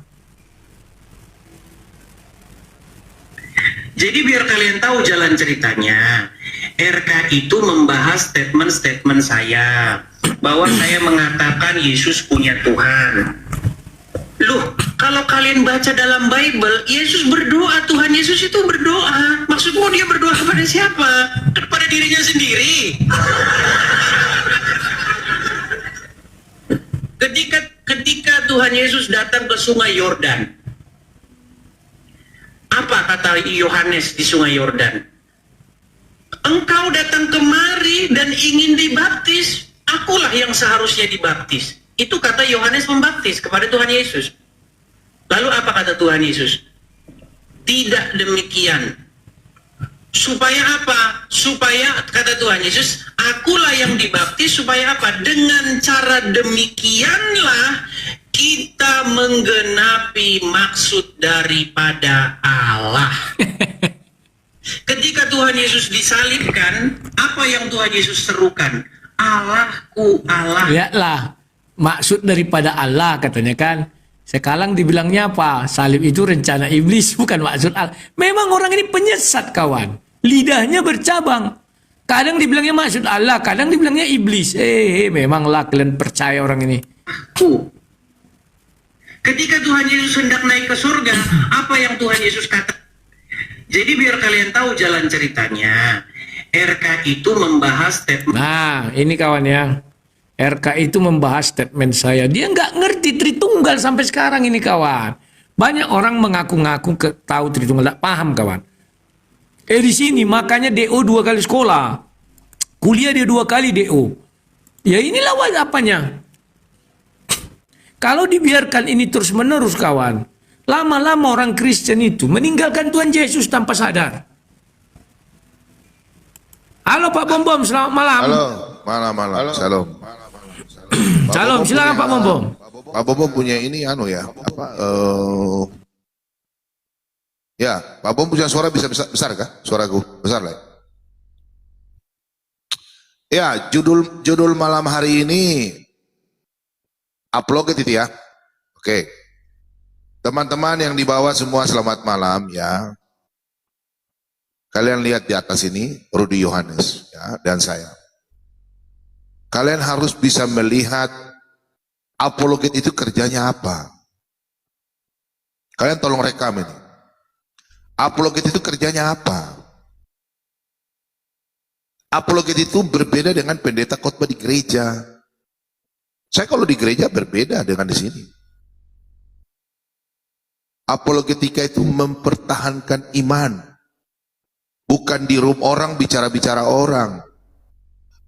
Jadi biar kalian tahu jalan ceritanya, RK itu membahas statement-statement saya bahwa saya mengatakan Yesus punya Tuhan. Loh, kalau kalian baca dalam Bible, Yesus berdoa, Tuhan Yesus itu berdoa. Maksudmu dia berdoa kepada siapa? Kepada dirinya sendiri. Ketika Tuhan Yesus datang ke Sungai Yordan, apa kata Yohanes di Sungai Yordan? Engkau datang kemari dan ingin dibaptis, akulah yang seharusnya dibaptis. Itu kata Yohanes membaptis kepada Tuhan Yesus. Lalu apa kata Tuhan Yesus? Tidak demikian. Supaya apa? Supaya, kata Tuhan Yesus, akulah yang dibaptis, supaya apa? Dengan cara demikianlah kita menggenapi maksud daripada Allah. Ketika Tuhan Yesus disalibkan, apa yang Tuhan Yesus serukan? Allahku, Allah. Lihatlah, maksud daripada Allah katanya kan. Sekarang dibilangnya apa? Salib itu rencana iblis, bukan maksud Allah. Memang orang ini penyesat, kawan. Lidahnya bercabang. Kadang dibilangnya maksud Allah, kadang dibilangnya iblis. Memanglah kalian percaya orang ini. Ketika Tuhan Yesus hendak naik ke surga, apa yang Tuhan Yesus kata? Jadi biar kalian tahu jalan ceritanya, RK itu membahas statement. Nah, ini kawan ya. RK itu membahas statement saya. Dia nggak ngerti Tritunggal sampai sekarang ini, kawan. Banyak orang mengaku-ngaku tahu Tritunggal, nggak paham, kawan. Di sini makanya DO 2 kali sekolah. Kuliah dia 2 kali DO. Ya inilah apanya. Kalau dibiarkan ini terus-menerus, kawan, lama-lama orang Kristen itu meninggalkan Tuhan Yesus tanpa sadar. Halo Pak Bom Bom, selamat malam. Halo, malam. Shalom. Shalom, silakan Pak Bom Bom. Pak Bom Bom punya ini ya, ya, Pak Bom punya suara bisa besar kah? Suaraku besar lah. Ya, judul malam hari ini upload itu ya. Oke. Teman-teman yang di bawah semua selamat malam ya. Kalian lihat di atas ini Rudy Yohanes ya, dan saya. Kalian harus bisa melihat apologet itu kerjanya apa. Kalian tolong rekam ini. Apologet itu kerjanya apa? Apologet itu berbeda dengan pendeta khotbah di gereja. Saya kalau di gereja berbeda dengan di sini. Apologetika itu mempertahankan iman. Bukan di room orang bicara-bicara orang.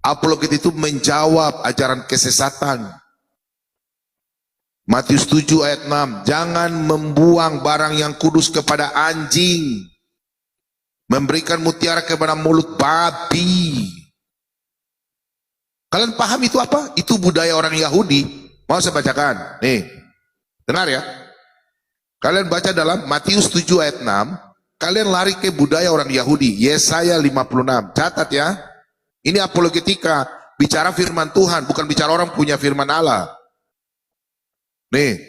Apologet itu menjawab ajaran kesesatan. Matius 7 ayat 6. Jangan membuang barang yang kudus kepada anjing. Memberikan mutiara kepada mulut babi. Kalian paham itu apa? Itu budaya orang Yahudi. Mau saya bacakan? Nih, dengar ya. Kalian baca dalam Matius 7 ayat 6. Kalian lari ke budaya orang Yahudi. Yesaya 56. Catat ya. Ini apologetika. Bicara firman Tuhan. Bukan bicara orang punya firman Allah. Nih.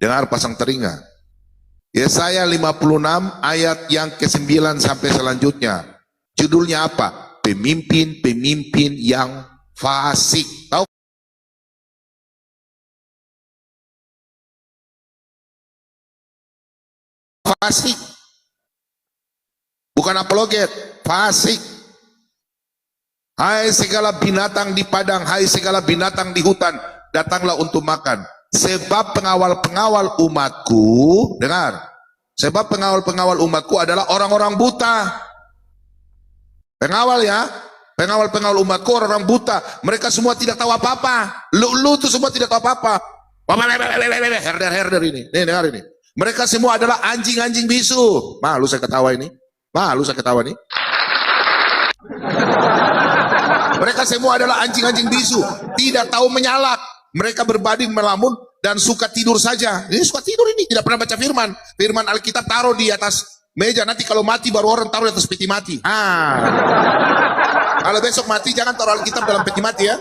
Dengar, pasang telinga. Yesaya 56 ayat yang ke-9 sampai selanjutnya. Judulnya apa? Pemimpin-pemimpin yang fasik. Tahu? Fasik. Bukan apologet, fasik. Hai segala binatang di padang, hai segala binatang di hutan, datanglah untuk makan. Sebab pengawal-pengawal umatku, dengar. Sebab pengawal-pengawal umatku adalah orang-orang buta. Pengawal ya. Pengawal-pengawal umatku orang-orang buta. Mereka semua tidak tahu apa-apa. Lu tuh semua tidak tahu apa-apa. Herder ini. Nih dengar ini. Mereka semua adalah anjing-anjing bisu. Malu saya ketawa ini. Malu saya ketawa ini. Mereka semua adalah anjing-anjing bisu. Tidak tahu menyalak. Mereka berbanding melamun dan suka tidur saja. Ini suka tidur ini, tidak pernah baca firman. Firman Alkitab taruh di atas meja, nanti kalau mati baru orang taruh di atas peti mati. Kalau besok mati jangan taruh Alkitab dalam peti mati ya.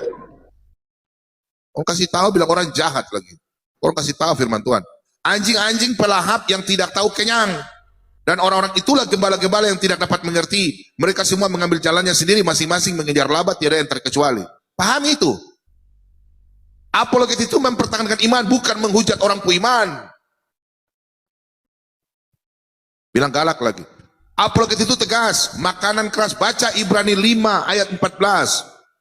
Orang kasih tahu bilang orang jahat lagi. Orang kasih tahu firman Tuhan. Anjing-anjing pelahap yang tidak tahu kenyang. Dan orang-orang itulah gembala-gembala yang tidak dapat mengerti. Mereka semua mengambil jalannya sendiri, masing-masing mengejar laba, tiada yang terkecuali. Pahami itu. Apologet itu mempertahankan iman, bukan menghujat orang iman. Bilang galak lagi. Apologet itu tegas, makanan keras. Baca Ibrani 5 ayat 14.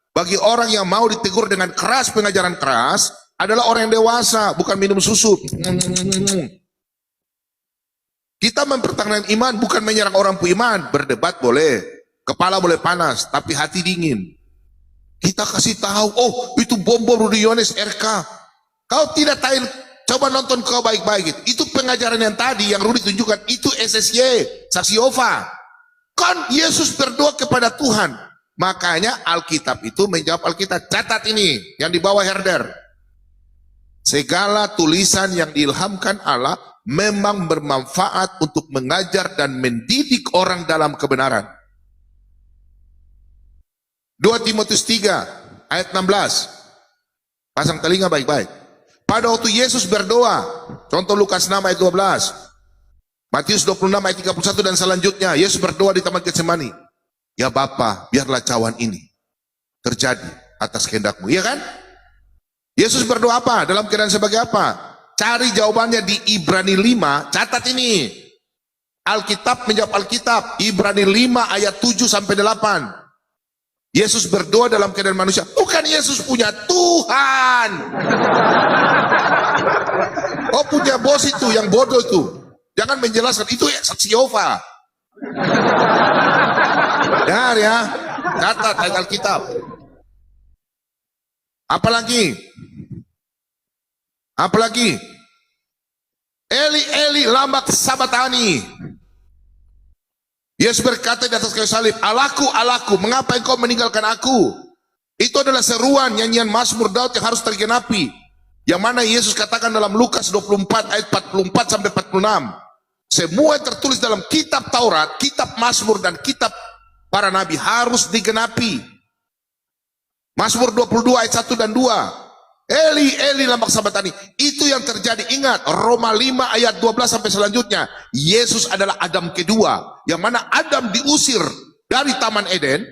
Bagi orang yang mau ditegur dengan keras, pengajaran keras adalah orang yang dewasa, bukan minum susu. Kita mempertahankan iman, bukan menyerang orang iman. Berdebat boleh, kepala boleh panas, tapi hati dingin. Kita kasih tahu, oh itu bom Rudy Yohanes RK. Kau tidak tahu, coba nonton kau baik-baik. Itu pengajaran yang tadi yang Rudy tunjukkan, itu SSY, saksi Yehova. Kan Yesus berdoa kepada Tuhan. Makanya Alkitab itu menjawab Alkitab. Catat ini yang di bawah herder. Segala tulisan yang diilhamkan Allah memang bermanfaat untuk mengajar dan mendidik orang dalam kebenaran. 2 Timotius 3 ayat 16. Pasang telinga baik-baik. Pada waktu Yesus berdoa, contoh Lukas 6 ayat 12, Matius 26 ayat 31 dan selanjutnya, Yesus berdoa di Taman Getsemani. Ya Bapa, biarlah cawan ini terjadi atas kehendak-Mu. Iya kan? Yesus berdoa apa? Dalam keadaan sebagai apa? Cari jawabannya di Ibrani 5. Catat ini. Alkitab menjawab Alkitab. Ibrani 5 ayat 7 sampai 8. Yesus berdoa dalam keadaan manusia. Bukan Yesus punya Tuhan. Oh punya bos itu yang bodoh itu. Jangan menjelaskan itu ya saksi Yehova. Dengar ya, catat ayat Alkitab. Apalagi? Apalagi? Eli Eli lama sabatani. Yesus berkata di atas kayu salib, Allahku, Allahku, mengapa engkau meninggalkan aku? Itu adalah seruan nyanyian Mazmur Daud yang harus tergenapi. Yang mana Yesus katakan dalam Lukas 24 ayat 44 sampai 46. Semua yang tertulis dalam kitab Taurat, kitab Mazmur dan kitab para nabi harus digenapi. Mazmur 22 ayat 1 dan 2. Eli, Eli lama sabatani. Itu yang terjadi. Ingat, Roma 5 ayat 12 sampai selanjutnya. Yesus adalah Adam kedua. Yang mana Adam diusir dari Taman Eden.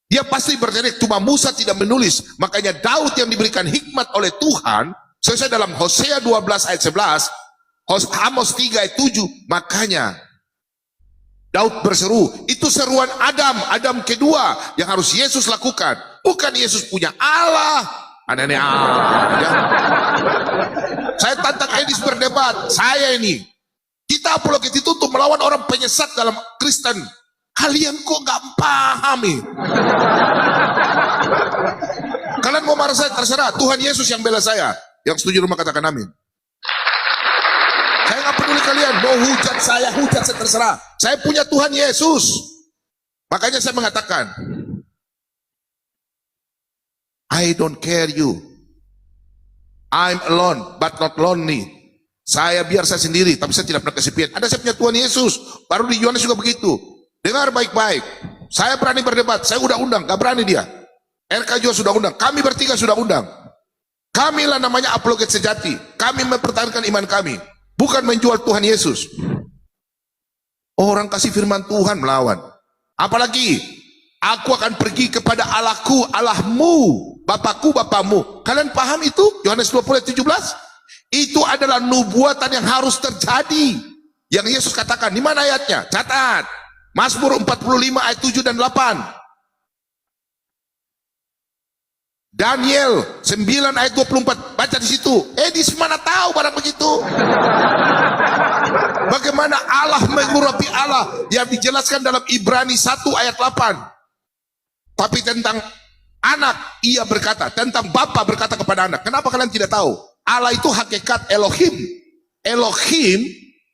Dia pasti berteriak, cuma Musa tidak menulis. Makanya Daud yang diberikan hikmat oleh Tuhan, sesuai dalam Hosea 12 ayat 11, Amos 3 ayat 7, makanya Daud berseru, itu seruan Adam, Adam kedua yang harus Yesus lakukan. Bukan Yesus punya Allah. Aneh-aneh aja. Saya tantang Edis berdebat. Saya ini. Kita apologet itu untuk melawan orang penyesat dalam Kristen. Kalian kok nggak pahami? Kalian mau marah saya terserah. Tuhan Yesus yang bela saya. Yang setuju rumah katakan amin. Saya nggak peduli kalian. Mau hujat saya terserah. Saya punya Tuhan Yesus. Makanya saya mengatakan, I don't care you. I'm alone, but not lonely. Saya biar saya sendiri, tapi saya tidak pernah kesepian. Ada saya punya Tuhan Yesus. Baru di Yohanes juga begitu. Dengar baik-baik. Saya berani berdebat. Saya udah undang, gak berani dia. RK juga sudah undang. Kami bertiga sudah undang. Kamilah namanya apologet sejati. Kami mempertahankan iman kami. Bukan menjual Tuhan Yesus. Orang kasih firman Tuhan melawan. Apalagi, aku akan pergi kepada Allahku, Allahmu, Bapakku, Bapakmu. Kalian paham itu? Yohanes 20:17. Itu adalah nubuatan yang harus terjadi. Yang Yesus katakan. Di mana ayatnya? Catat. Mazmur 45 ayat 7 dan 8. Daniel 9 ayat 24. Baca di situ. Di mana tahu barang begitu? Bagaimana Allah mengurapi Allah yang dijelaskan dalam Ibrani 1 ayat 8. Tapi tentang anak ia berkata, tentang bapa berkata kepada anak. Kenapa kalian tidak tahu? Allah itu hakikat Elohim. Elohim,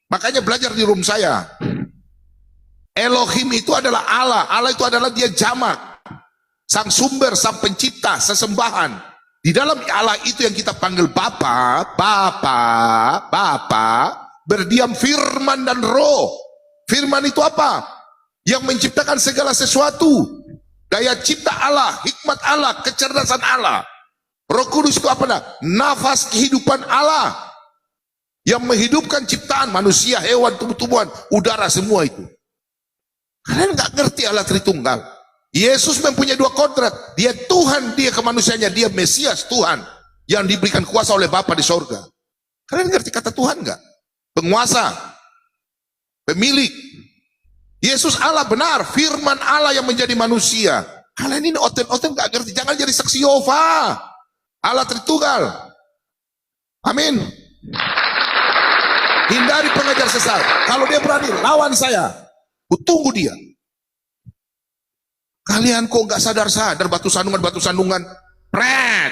makanya belajar di room saya. Elohim itu adalah Allah. Allah itu adalah dia jamak. Sang sumber, sang pencipta, sesembahan. Di dalam Allah itu yang kita panggil Bapa, berdiam firman dan roh. Firman itu apa? Yang menciptakan segala sesuatu. Daya cipta Allah, hikmat Allah, kecerdasan Allah. Roh Kudus itu apa? Nafas kehidupan Allah. Yang menghidupkan ciptaan manusia, hewan, tumbuh-tumbuhan, udara, semua itu. Kalian nggak ngerti Allah Tritunggal. Yesus mempunyai dua kodrat. Dia Tuhan, dia kemanusiaannya, dia Mesias Tuhan yang diberikan kuasa oleh Bapa di sorga. Kalian ngerti kata Tuhan nggak? Penguasa, pemilik. Yesus Allah benar, firman Allah yang menjadi manusia. Kalian ini oten-oten nggak ngerti. Jangan jadi saksi Yehova. Allah Tritunggal. Amin. Hindari pengajar sesat. Kalau dia berani lawan saya, tunggu dia. Kalian kok nggak sadar-sadar batu sandungan, pret.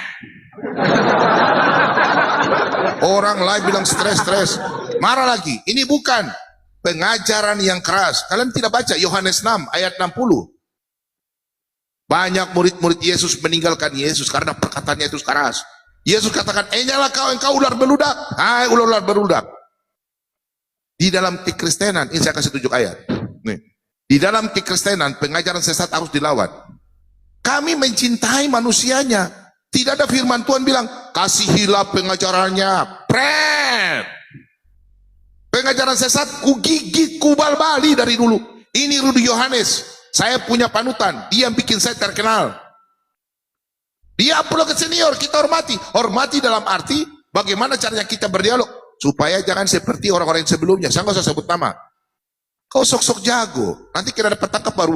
Orang lain bilang stres, marah lagi. Ini bukan pengajaran yang keras. Kalian tidak baca Yohanes 6 ayat 60. Banyak murid-murid Yesus meninggalkan Yesus karena perkataannya itu keras. Yesus katakan, "Enyalah engkau ular beludak." Hai ular beludak. Di dalam kekristenan, ini saya kasih 7 ayat. Nih. Di dalam kekristenan, pengajaran sesat harus dilawan. Kami mencintai manusianya. Tidak ada firman Tuhan bilang, kasihilah pengajarannya. Pret. Pengajaran sesat, ku gigit, ku bal-bali dari dulu. Ini Rudi Yohanes. Saya punya panutan. Dia yang bikin saya terkenal. Dia apologet senior, kita hormati. Hormati dalam arti, bagaimana caranya kita berdialog. Supaya jangan seperti orang-orang yang sebelumnya. Saya nggak usah sebut nama. Kau sok-sok jago, nanti kita dapat tangkap baru.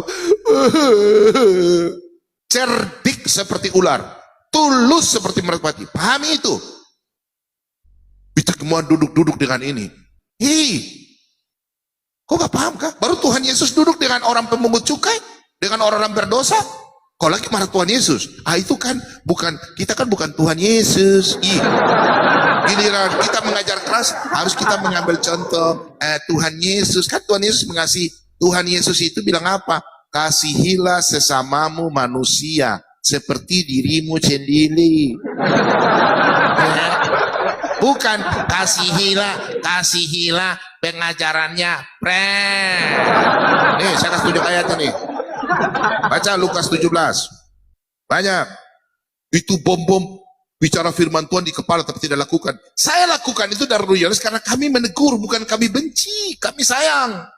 Cerdik seperti ular, tulus seperti merpati. Pahami itu. Kita semua duduk-duduk dengan ini. Kau gak paham kah? Baru Tuhan Yesus duduk dengan orang pemungut cukai, dengan orang-orang berdosa. Kau lagi marah Tuhan Yesus. Itu kan kita kan bukan Tuhan Yesus. Giliran kita mengajar keras, harus kita mengambil contoh Tuhan Yesus. Kan Tuhan Yesus mengasihi. Tuhan Yesus itu bilang apa? Kasihilah sesamamu manusia seperti dirimu sendiri. Bukan kasihilah pengajarannya. Nih saya kasih 7 ayat nih. Baca Lukas 17. Banyak. Itu bom-bom bicara firman Tuhan di kepala tapi tidak lakukan. Saya lakukan itu dari Yohanes karena kami menegur, bukan kami benci, kami sayang.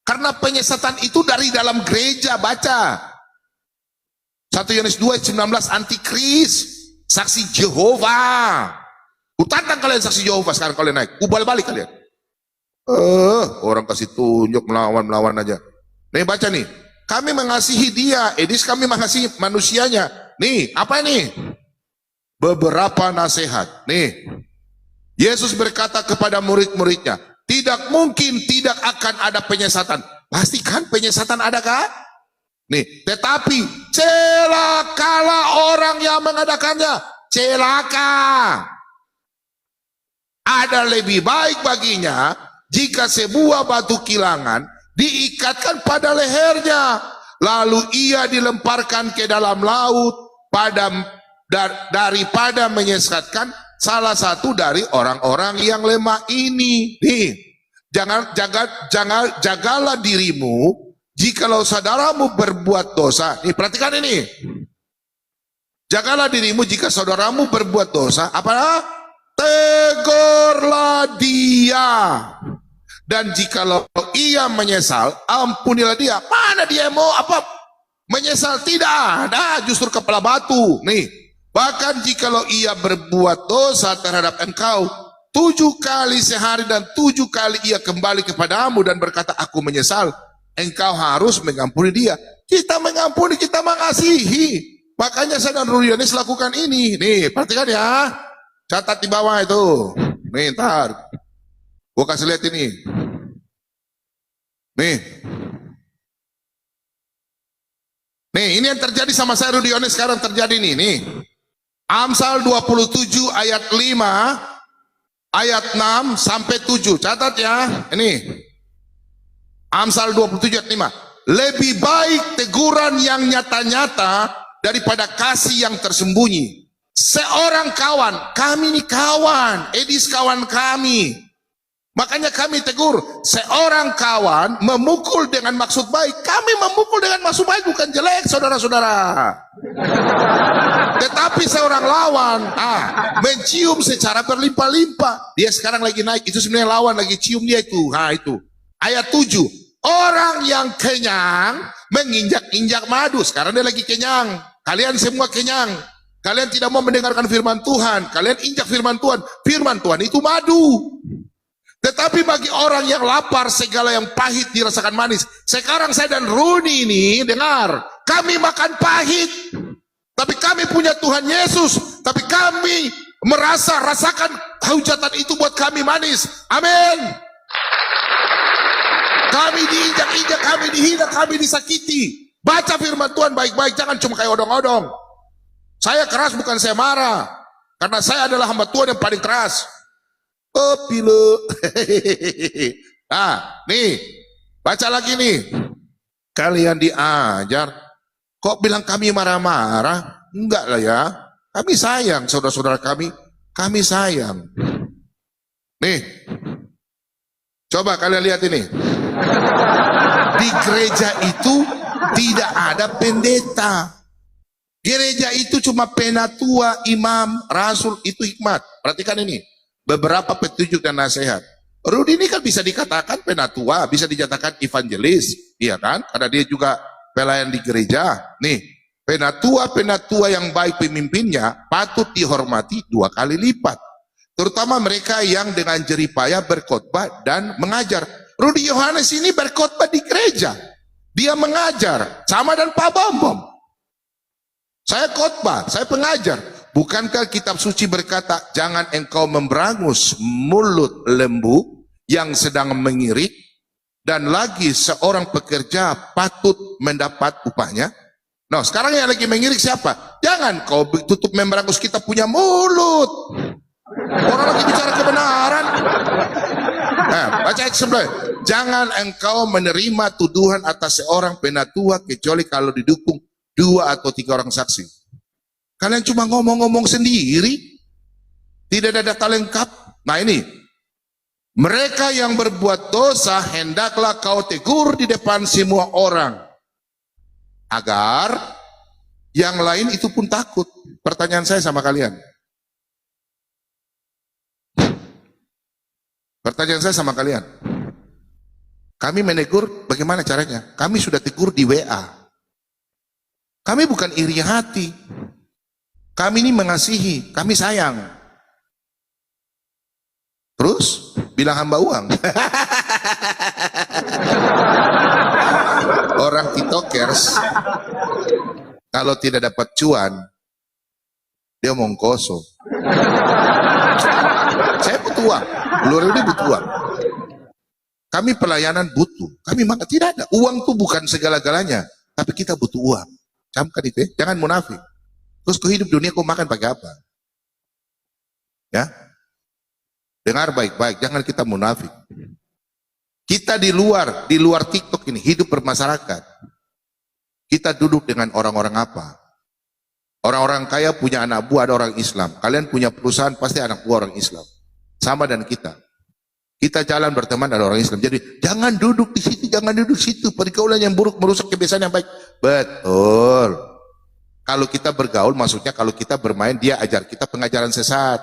Karena penyesatan itu dari dalam gereja. Baca 1 Yohanes 2 ayat 19, antikris, saksi Jehovah. Kutantang kalian saksi Jehovah sekarang kalian naik. Kubal balik kalian. Orang kasih tunjuk melawan aja. Nih baca nih. Kami mengasihi dia, Edis kami mengasihi manusianya. Nih, apa ini? Beberapa nasihat. Nih. Yesus berkata kepada murid-muridnya, tidak mungkin tidak akan ada penyesatan. Pastikan penyesatan adakah? Nih, tetapi celakalah orang yang mengadakannya. Celaka. Ada lebih baik baginya jika sebuah batu kilangan diikatkan pada lehernya, lalu ia dilemparkan ke dalam laut daripada menyesatkan salah satu dari orang-orang yang lemah ini. Nih, jagalah dirimu jikalau saudaramu berbuat dosa. Nih, perhatikan ini. Jagalah dirimu jika saudaramu berbuat dosa. Apa? Tegurlah dia. Dan jikalau ia menyesal, ampunilah dia. Mana dia mau apa? Menyesal tidak ada, justru kepala batu. Nih, bahkan jikalau ia berbuat dosa terhadap engkau 7 kali sehari dan 7 kali ia kembali kepadamu dan berkata, aku menyesal, engkau harus mengampuni dia. Kita mengampuni, kita mengasihi. Makanya saya dan Rudi Yohanes lakukan ini. Nih, perhatikan ya. Catat di bawah itu. Nih, ntar. Gua kasih lihat ini. Nih. Nih, ini yang terjadi sama saya Rudi Yohanes sekarang terjadi nih. Amsal 27 ayat 5, ayat 6 sampai 7. Catat ya. Ini. Amsal 27 ayat 5. Lebih baik teguran yang nyata-nyata daripada kasih yang tersembunyi. seorang kawan, kami ini kawan, Edis kawan kami. Makanya kami tegur, seorang kawan memukul dengan maksud baik. Kami memukul dengan maksud baik, bukan jelek, saudara-saudara. Tetapi seorang lawan, mencium secara berlimpah-limpah. Dia sekarang lagi naik, itu sebenarnya lawan lagi cium dia itu. Itu. Ayat 7. Orang yang kenyang menginjak-injak madu. Sekarang dia lagi kenyang. Kalian semua kenyang. Kalian tidak mau mendengarkan firman Tuhan. Kalian injak firman Tuhan. Firman Tuhan itu madu. Tetapi bagi orang yang lapar, segala yang pahit dirasakan manis. Sekarang saya dan Runi ini, dengar, kami makan pahit. Tapi kami punya Tuhan Yesus. Tapi kami rasakan hujatan itu buat kami manis. Amin. Kami diinjak-injak, kami dihina, kami disakiti. Baca firman Tuhan baik-baik, jangan cuma kayak odong-odong. Saya keras bukan saya marah. Karena saya adalah hamba Tuhan yang paling keras. Pilo. Nah, nih, baca lagi nih. Kalian diajar, kok bilang kami marah-marah? Enggak lah ya. Kami sayang saudara-saudara kami sayang. Nih, coba kalian lihat ini. Di gereja itu tidak ada pendeta. Gereja itu cuma penatua, imam, rasul, itu hikmat. Perhatikan ini. Beberapa petunjuk dan nasihat. Rudi ini kan bisa dikatakan penatua, bisa dikatakan evangelis, iya kan? Karena dia juga pelayan di gereja. Nih, penatua-penatua yang baik pemimpinnya patut dihormati 2 kali lipat. Terutama mereka yang dengan jeripayah berkhotbah dan mengajar. Rudi Yohanes ini berkhotbah di gereja. Dia mengajar, sama dan Pak Bambang. Saya khotbah, saya pengajar. Bukankah kitab suci berkata, jangan engkau memberangus mulut lembu yang sedang mengirik, dan lagi seorang pekerja patut mendapat upahnya. Nah, sekarang yang lagi mengirik siapa? Jangan kau tutup memberangus, kita punya mulut. Orang lagi bicara kebenaran. Nah, baca ayat 9. Jangan engkau menerima tuduhan atas seorang penatua kecuali kalau didukung 2 atau 3 orang saksi. Kalian cuma ngomong-ngomong sendiri, tidak ada data lengkap. Nah ini, mereka yang berbuat dosa hendaklah kau tegur di depan semua orang, agar yang lain itu pun takut. Pertanyaan saya sama kalian. Pertanyaan saya sama kalian. Kami menegur bagaimana caranya? Kami sudah tegur di WA. Kami bukan iri hati. Kami ini mengasihi, kami sayang. Terus bilang hamba uang. Orang tiktokers kalau tidak dapat cuan, dia mongkoso. Saya butuh uang, Lurudi butuh uang. Kami pelayanan butuh, kami maka tidak ada. Uang tuh bukan segala-galanya, tapi kita butuh uang. Camkan itu ya, jangan munafik. Terus kau hidup dunia kau makan pakai apa? Ya, dengar baik-baik, jangan kita munafik. Kita di luar TikTok ini hidup bermasyarakat. Kita duduk dengan orang-orang apa? Orang-orang kaya punya anak buah, ada orang Islam. Kalian punya perusahaan pasti anak buah orang Islam. Sama dan kita. Kita jalan berteman ada orang Islam. Jadi jangan duduk di situ, jangan duduk di situ. Pergaulan yang buruk merusak kebiasaan yang baik. Betul. Kalau kita bergaul, maksudnya kalau kita bermain, dia ajar kita pengajaran sesat.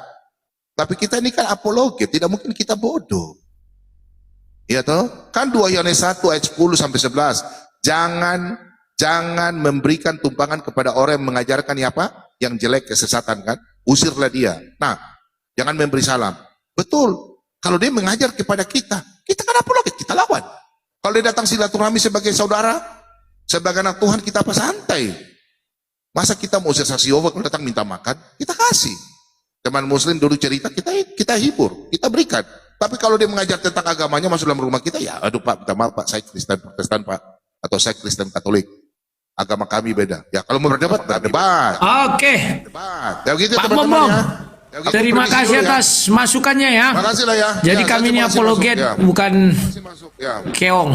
Tapi kita ini kan apologet, tidak mungkin kita bodoh. Iya toh? Kan 2 Yohanes 1 ayat 10 sampai 11. Jangan memberikan tumpangan kepada orang yang mengajarkan apa? Yang jelek, kesesatan kan? Usirlah dia. Nah, jangan memberi salam. Betul. Kalau dia mengajar kepada kita kan apologet, kita lawan. Kalau dia datang silaturahmi sebagai saudara, sebagai anak Tuhan, kita apa santai. Masa kita mau usir saksi Yehova kalau datang minta makan? Kita kasih. Teman muslim dulu cerita, kita hibur, kita berikan. Tapi kalau dia mengajar tentang agamanya masuk dalam rumah kita, ya aduh Pak, minta maaf Pak, saya Kristen Protestan Pak, atau saya Kristen Katolik. Agama kami beda. Ya kalau mau berdebat, berdebat. Oke. Debat. Ya begitu Pak teman-teman Momong. ya. Ya, gitu, Terima permisi kasih dulu ya. atas masukannya ya. Makasih lah ya. Jadi Ya, kami saya ini masih apologet, masuk, ya. bukan Ya. keong.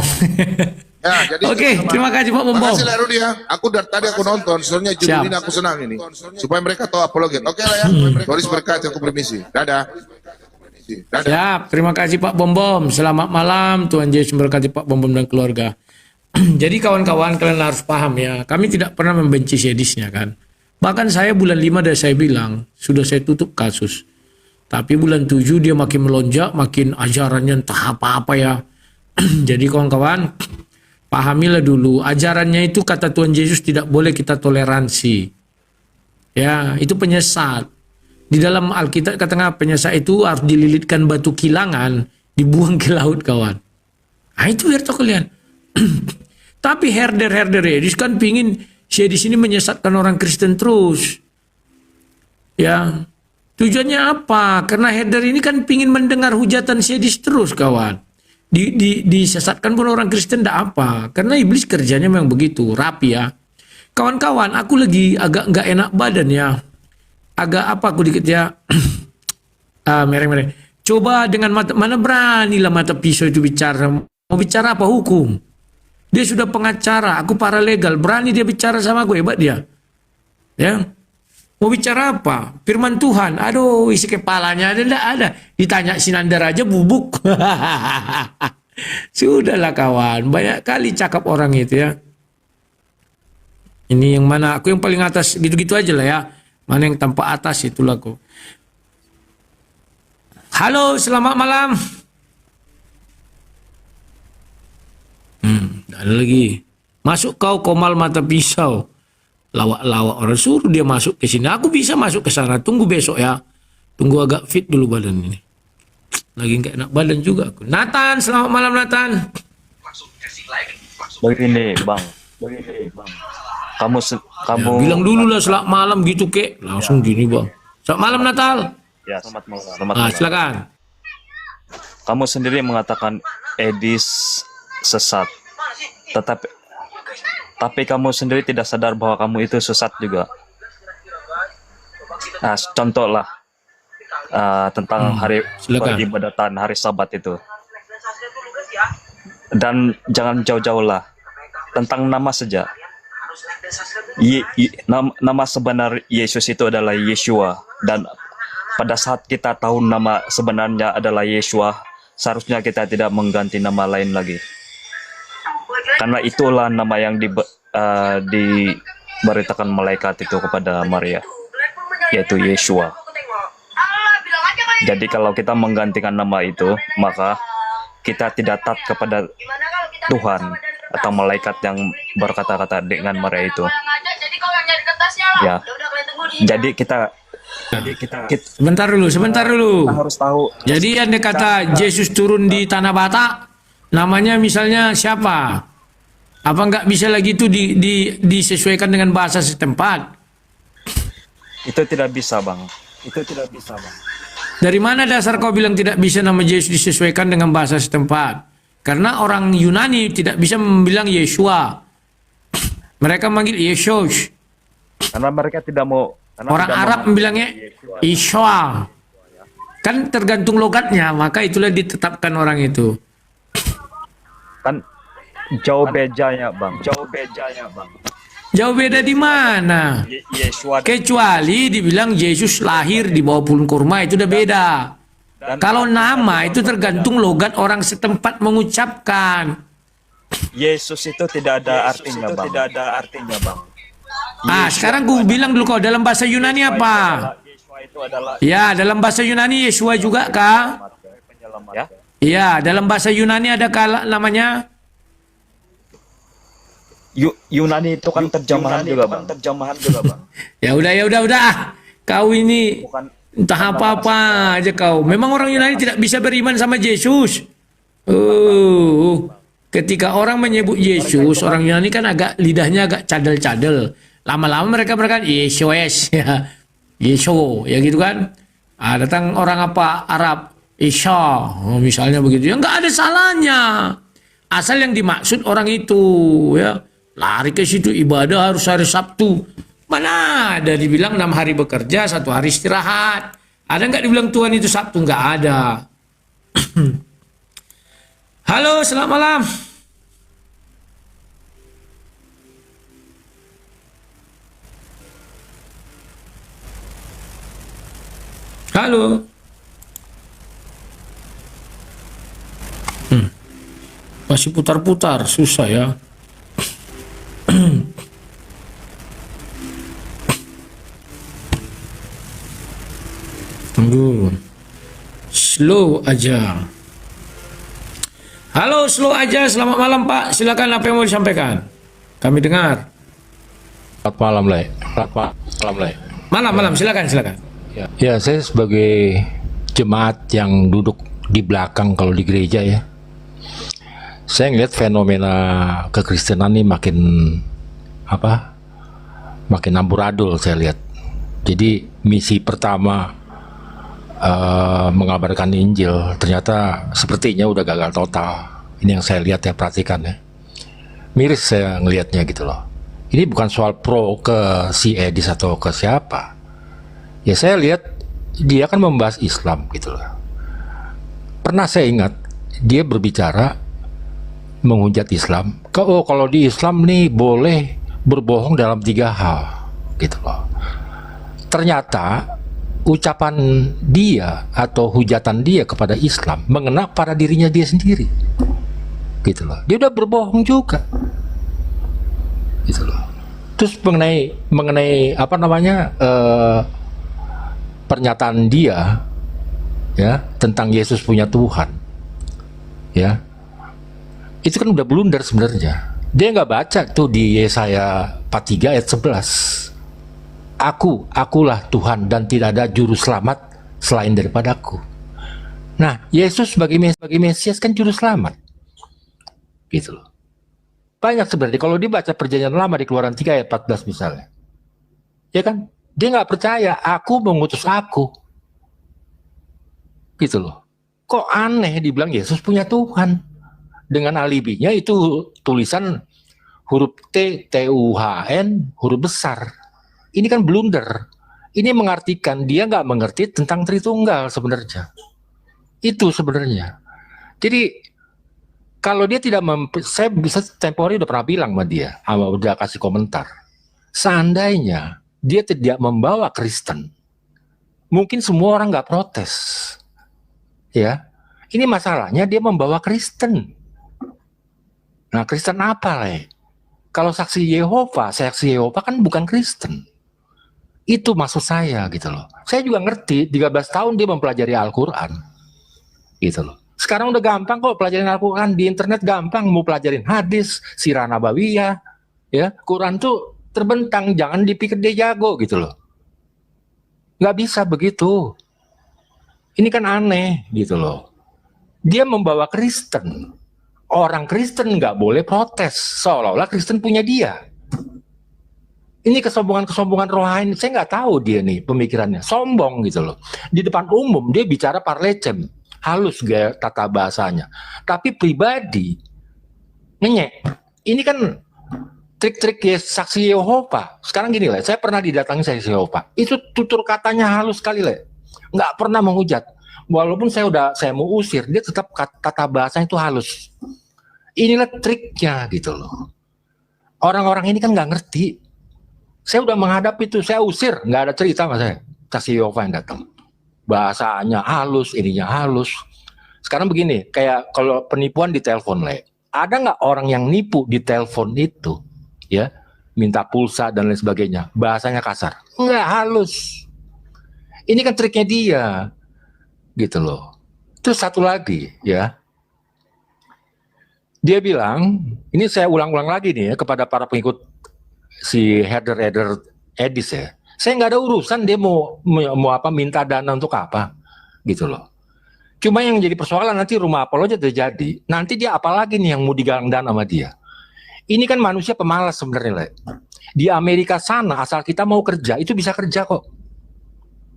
Ya, jadi Oke, terima kasih Pak Bombom. Makasih lah Rudi ya. Aku dari tadi aku nonton, soalnya judul Siap. ini aku senang ini. Supaya mereka tahu apologet. Oke lah ya. Tulis berkat, aku permisi. Dadah. Dadah. Siap, terima kasih Pak Bombom. Selamat malam, Tuhan Yesus memberkati Pak Bombom dan keluarga. Jadi kawan-kawan, kalian harus paham ya, kami tidak pernah membenci sedisnya kan. Bahkan saya bulan 5 dan saya bilang, sudah saya tutup kasus. Tapi bulan 7 dia makin melonjak, makin ajarannya entah apa-apa ya. Jadi kawan-kawan, pahamilah dulu, ajarannya itu kata Tuhan Yesus tidak boleh kita toleransi. Ya, itu penyesat. Di dalam Alkitab katakan penyesat itu harus dililitkan batu kilangan, dibuang ke laut kawan. Nah itu biar tahu kalian. Tapi herder-herder Edis kan pingin saya di sini menyesatkan orang Kristen terus. Ya, tujuannya apa? Karena herder ini kan pingin mendengar hujatan sedis terus kawan. Disesatkan pun orang Kristen tidak apa. Karena iblis kerjanya memang begitu, rapi ya. Kawan-kawan, aku lagi agak nggak enak badan ya. Agak apa aku dikit ya. Mereng-mereng. Coba dengan mana beranilah mata pisau itu bicara. Mau bicara apa hukum? Dia sudah pengacara, aku paralegal. Berani dia bicara sama gue, hebat dia. Ya. Mau bicara apa? Firman Tuhan. Aduh, isi kepalanya ada enggak ada. Ditanya Sinandar aja bubuk. Sudahlah kawan, banyak kali cakap orang itu ya. Ini yang mana? Aku yang paling atas, gitu-gitu aja lah ya. Mana yang tanpa atas itulah aku. Halo, selamat malam. Ada lagi. Masuk kau komal mata pisau. Lawak-lawak orang suruh dia masuk ke sini. Aku bisa masuk ke sana. Tunggu besok ya. Tunggu agak fit dulu badan ini. Lagi nggak enak badan juga aku. Nathan, selamat malam Nathan. Begini bang. Kamu Ya, bilang dulu lah selamat malam gitu kek. Langsung gini bang. Selamat malam Natal. Ya, selamat malam. Silakan. Kamu sendiri mengatakan Edis sesat. Tapi kamu sendiri tidak sadar bahwa kamu itu sesat juga. Nah, contohlah tentang hari peribadatan, hari Sabat itu. Dan jangan jauh-jauh lah tentang nama saja. Nama sebenar Yesus itu adalah Yeshua, dan pada saat kita tahu nama sebenarnya adalah Yeshua, seharusnya kita tidak mengganti nama lain lagi. Karena itulah nama yang diberitakan malaikat itu kepada Maria, yaitu Yeshua. Jadi kalau kita menggantikan nama itu, maka kita tidak taat kepada Tuhan atau malaikat yang berkata-kata dengan Maria itu. Ya. Jadi kita sebentar dulu. Kita harus tahu. Jadi yang kata Yesus turun di tanah Batak, namanya misalnya siapa? Apa nggak bisa lagi itu disesuaikan dengan bahasa setempat? itu tidak bisa, Bang. Dari mana dasar kau bilang tidak bisa nama Yesus disesuaikan dengan bahasa setempat? Karena orang Yunani tidak bisa bilang Yeshua. Mereka manggil Yesus. Karena mereka tidak mau. Orang Arab bilangnya Yeshua. Kan tergantung logatnya, maka itulah ditetapkan orang itu. Kan jauh bedanya, Bang. Jauh beda di mana? Yeshua. Kecuali dibilang Yesus lahir di bawah pohon kurma, itu udah beda. Kalau nama itu tergantung logat orang setempat mengucapkan. Yesus itu tidak ada artinya, Bang. Sekarang gue bilang dulu kau dalam bahasa Yunani apa? Ya, dalam bahasa Yunani Yeshua juga kah? Iya, dalam bahasa Yunani ada namanya? Yunani itu kan terjemahan juga, Bang. Ya udah. Kau ini entah apa-apa aja kau. Memang orang Yunani tidak bisa beriman sama Yesus. Ketika orang menyebut Yesus, orang Yunani kan lidahnya agak cadel-cadel. Lama-lama mereka berkata Yesus, ya, Yesus, ya gitu kan. Datang orang Arab, Isya, misalnya begitu. Ya nggak ada salahnya. Asal yang dimaksud orang itu, ya. Lari ke situ ibadah harus hari Sabtu. Mana ada dibilang 6 hari bekerja, 1 hari istirahat. Ada nggak dibilang Tuhan itu Sabtu? Nggak ada. Halo, selamat malam. Halo. Masih putar-putar, susah ya. Tunggu. Slow aja. Halo, slow aja. Selamat malam, Pak. Silakan apa yang mau disampaikan. Kami dengar. Selamat malam, Le. Selamat malam, Le. Malam, silakan. Ya, saya sebagai jemaat yang duduk di belakang kalau di gereja ya, saya ngeliat fenomena kekristenan ini makin amburadul saya lihat. Jadi misi pertama mengabarkan Injil ternyata sepertinya udah gagal total. Ini yang saya lihat ya, perhatikan ya. Miris saya ngelihatnya gitu loh. Ini bukan soal pro ke si Edis atau ke siapa. Ya saya lihat dia kan membahas Islam gitu loh. Pernah saya ingat dia berbicara menghujat Islam. Kalau di Islam nih boleh berbohong dalam 3 hal gitu loh. Ternyata ucapan dia atau hujatan dia kepada Islam mengena pada dirinya dia sendiri gitu loh. Dia udah berbohong juga gitu loh. Terus mengenai pernyataan dia ya tentang Yesus punya Tuhan ya, itu kan udah blunder sebenarnya. Dia nggak baca tuh di Yesaya 43 ayat 11. Akulah Tuhan dan tidak ada juru selamat selain daripadaku. Nah, Yesus sebagai Mesias kan juru selamat gitu loh. Banyak sebenarnya kalau dibaca perjanjian lama di Keluaran 3 ayat 14 misalnya ya kan, dia nggak percaya aku mengutus aku gitu loh. Kok aneh dibilang Yesus punya Tuhan, dengan alibinya itu tulisan huruf T-U-H-N huruf besar. Ini kan blunder. Ini mengartikan dia nggak mengerti tentang Tritunggal sebenarnya. Itu sebenarnya. Jadi kalau dia tidak saya bisa tempo hari udah pernah bilang sama dia, udah kasih komentar. Seandainya dia tidak membawa Kristen, mungkin semua orang nggak protes. Ya, ini masalahnya dia membawa Kristen. Nah, Kristen apa lah? Kalau saksi Yehova kan bukan Kristen. Itu maksud saya gitu loh. Saya juga ngerti 13 tahun dia mempelajari Al-Quran gitu loh. Sekarang udah gampang kok pelajarin Al-Quran di internet, gampang mau pelajarin hadis, sirah nabawiyah, ya Quran tuh terbentang, jangan dipikir dia jago gitu loh. Nggak bisa begitu. Ini kan aneh gitu loh. Dia membawa Kristen. Orang Kristen nggak boleh protes, seolah-olah Kristen punya dia. Ini kesombongan rohani, saya nggak tahu dia nih pemikirannya, sombong gitu loh. Di depan umum dia bicara parlecem, halus gaya tata bahasanya. Tapi pribadi, ngenyek. Ini kan trik-trik saksi Yehova. Sekarang gini lah, saya pernah didatangi saksi Yehova. Itu tutur katanya halus sekali lah, nggak pernah menghujat. Walaupun saya mau usir, dia tetap tata bahasanya itu halus. Inilah triknya gitu loh. Orang-orang ini kan nggak ngerti. Saya udah menghadapi itu, saya usir, nggak ada cerita sama saya. Saksi Yehova yang datang, bahasanya halus, ininya halus. Sekarang begini, kayak kalau penipuan di telepon lah, ada nggak orang yang nipu di telepon itu, ya, minta pulsa dan lain sebagainya, bahasanya kasar, nggak halus. Ini kan triknya dia, gitu loh. Terus satu lagi, ya, dia bilang, ini saya ulang-ulang lagi nih ya kepada para pengikut si Herder Edis ya. Saya nggak ada urusan dia mau minta dana untuk apa, gitu loh. Cuma yang jadi persoalan nanti rumah Apollo aja terjadi. Nanti dia apalagi nih yang mau digalang dana sama dia. Ini kan manusia pemalas sebenarnya, Le. Di Amerika sana asal kita mau kerja itu bisa kerja kok,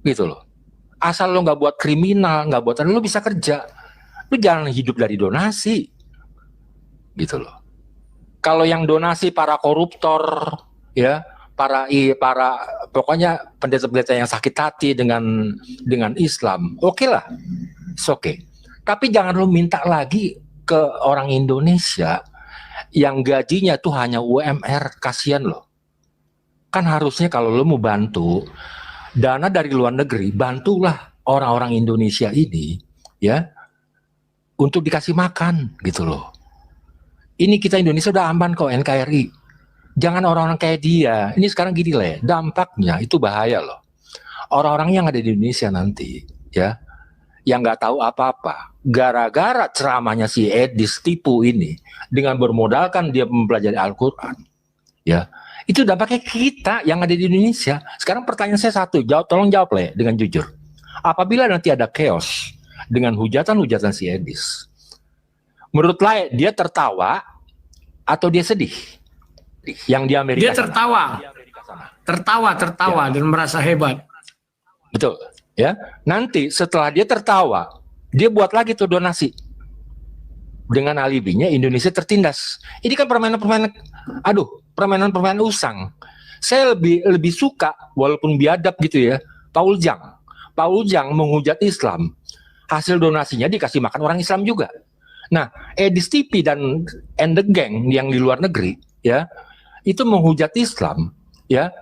gitu loh. Asal lo nggak buat kriminal, nggak buat lo bisa kerja. Lo jangan hidup dari donasi, gitu loh. Kalau yang donasi para koruptor, ya, para pokoknya pendeta-pendeta yang sakit hati dengan Islam, oke lah, oke. Tapi jangan lu minta lagi ke orang Indonesia yang gajinya tuh hanya UMR, kasihan loh. Kan harusnya kalau lu mau bantu dana dari luar negeri, bantulah orang-orang Indonesia ini ya untuk dikasih makan gitu loh. Ini kita Indonesia udah aman kok NKRI. Jangan orang-orang kayak dia. Ini sekarang gini lah, dampaknya itu bahaya loh. Orang-orang yang ada di Indonesia nanti ya, yang nggak tahu apa-apa, gara-gara ceramahnya si Edis tipu ini, dengan bermodalkan dia mempelajari Al-Quran, ya, itu dampaknya kita yang ada di Indonesia. Sekarang pertanyaan saya satu, tolong jawab Le dengan jujur. Apabila nanti ada chaos dengan hujatan-hujatan si Edis, menurut Le dia tertawa atau dia sedih? Yang di Amerika Dia tertawa, tertawa dan merasa hebat. Betul, ya. Nanti setelah dia tertawa, dia buat lagi tuh donasi. Dengan alibinya Indonesia tertindas. Ini kan permainan usang. Saya lebih suka, walaupun biadab gitu ya, Paul Jang menghujat Islam. Hasil donasinya dikasih makan orang Islam juga. Nah, Edis TV dan the gang yang di luar negeri, ya, itu menghujat Islam, ya,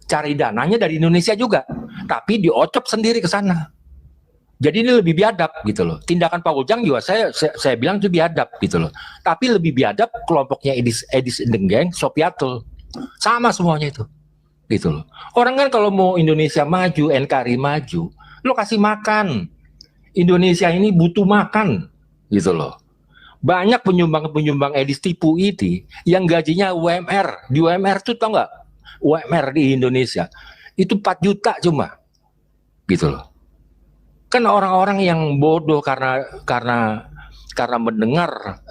cari dananya dari Indonesia juga, tapi diocop sendiri ke sana. Jadi ini lebih biadab gitu loh. Tindakan Paul Jang juga saya bilang itu biadab gitu loh. Tapi lebih biadab kelompoknya Edis the gang, Sopiatul, sama semuanya itu, gitu loh. Orang kan kalau mau Indonesia maju, NKRI maju, lo kasih makan. Indonesia ini butuh makan, gitu loh. Banyak penyumbang Edis tipu ini yang gajinya UMR. Di UMR tuh tau nggak? UMR di Indonesia itu 4 juta cuma, gitu loh. Kan orang-orang yang bodoh karena mendengar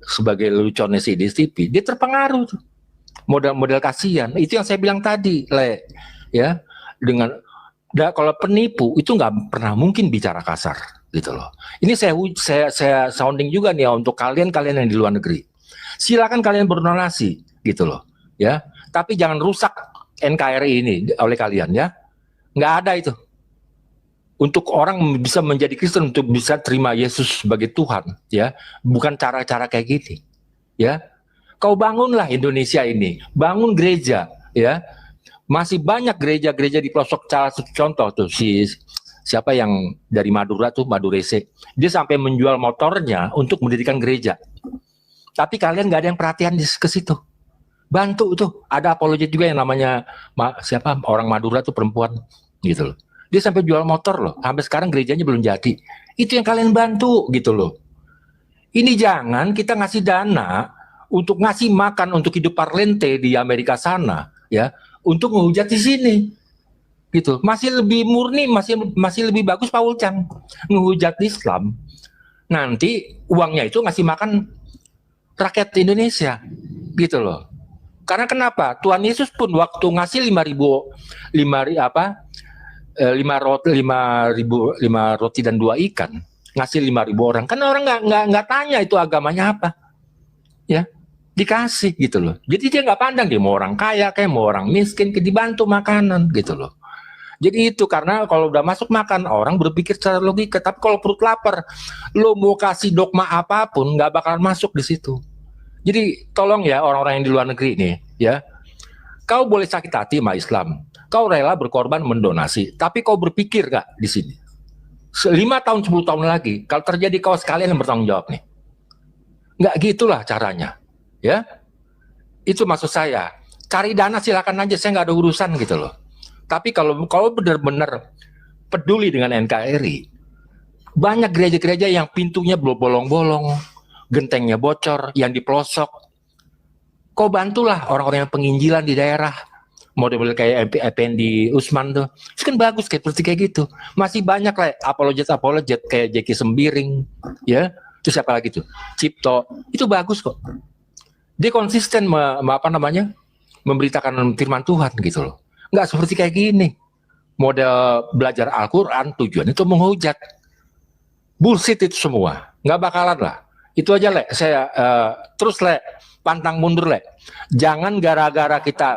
sebagai leluconnya si Edis TV, dia terpengaruh tuh. Model kasihan. Itu yang saya bilang tadi, Le, ya. Kalau penipu itu nggak pernah mungkin bicara kasar. Gitu loh. Ini saya sounding juga nih ya, untuk kalian yang di luar negeri. Silakan kalian berdonasi gitu loh, ya. Tapi jangan rusak NKRI ini oleh kalian ya. Nggak ada itu. Untuk orang bisa menjadi Kristen, untuk bisa terima Yesus sebagai Tuhan, ya. Bukan cara-cara kayak gini, ya. Kau bangunlah Indonesia ini, bangun gereja, ya. Masih banyak gereja-gereja di pelosok, contoh tuh siapa yang dari Madura tuh, Madurese, dia sampai menjual motornya untuk mendirikan gereja. Tapi kalian nggak ada yang perhatian ke situ. Bantu tuh, ada apologet juga yang namanya siapa orang Madura tuh, perempuan gitu loh. Dia sampai jual motor loh, sampai sekarang gerejanya belum jadi. Itu yang kalian bantu gitu loh. Ini jangan kita ngasih dana untuk ngasih makan untuk hidup parlente di Amerika sana, ya, untuk menghujat di sini. Gitu, masih lebih murni, masih lebih bagus Paul Jang menghujat Islam. Nanti uangnya itu ngasih makan rakyat Indonesia, gitu loh. Karena kenapa? Tuhan Yesus pun waktu ngasih 5 roti dan 2 ikan, ngasih 5.000 orang. Kan orang nggak tanya itu agamanya apa, ya, dikasih gitu loh. Jadi dia nggak pandang dia mau orang kaya kayak mau orang miskin, dibantu makanan gitu loh. Jadi itu karena kalau udah masuk makan, orang berpikir secara logika. Tapi kalau perut lapar, lo mau kasih dogma apapun nggak bakalan masuk di situ. Jadi tolong ya orang-orang yang di luar negeri nih, ya, kau boleh sakit hati sama Islam, kau rela berkorban mendonasi, tapi kau berpikir nggak di sini 5 tahun 10 tahun lagi kalau terjadi kau sekalian yang bertanggung jawab nih? Nggak gitulah caranya, ya. Itu maksud saya. Cari dana silakan aja, saya nggak ada urusan gitu loh. Tapi kalau benar-benar peduli dengan NKRI, banyak gereja-gereja yang pintunya bolong-bolong, gentengnya bocor, yang di pelosok. Kau bantulah orang-orang yang penginjilan di daerah, model-model kayak Effendi Usman tuh, itu kan bagus seperti kayak gitu. Masih banyak lah apologet kayak Jeki Sembiring, ya. Itu siapa lagi tuh? Cipto, itu bagus kok. Dia konsisten memberitakan firman Tuhan gitu loh. Nggak seperti kayak gini. Model belajar Al-Quran tujuannya itu menghujat. Bullshit itu semua. Nggak bakalan lah. Itu aja Le. Saya terus Le, pantang mundur Le. Jangan gara-gara kita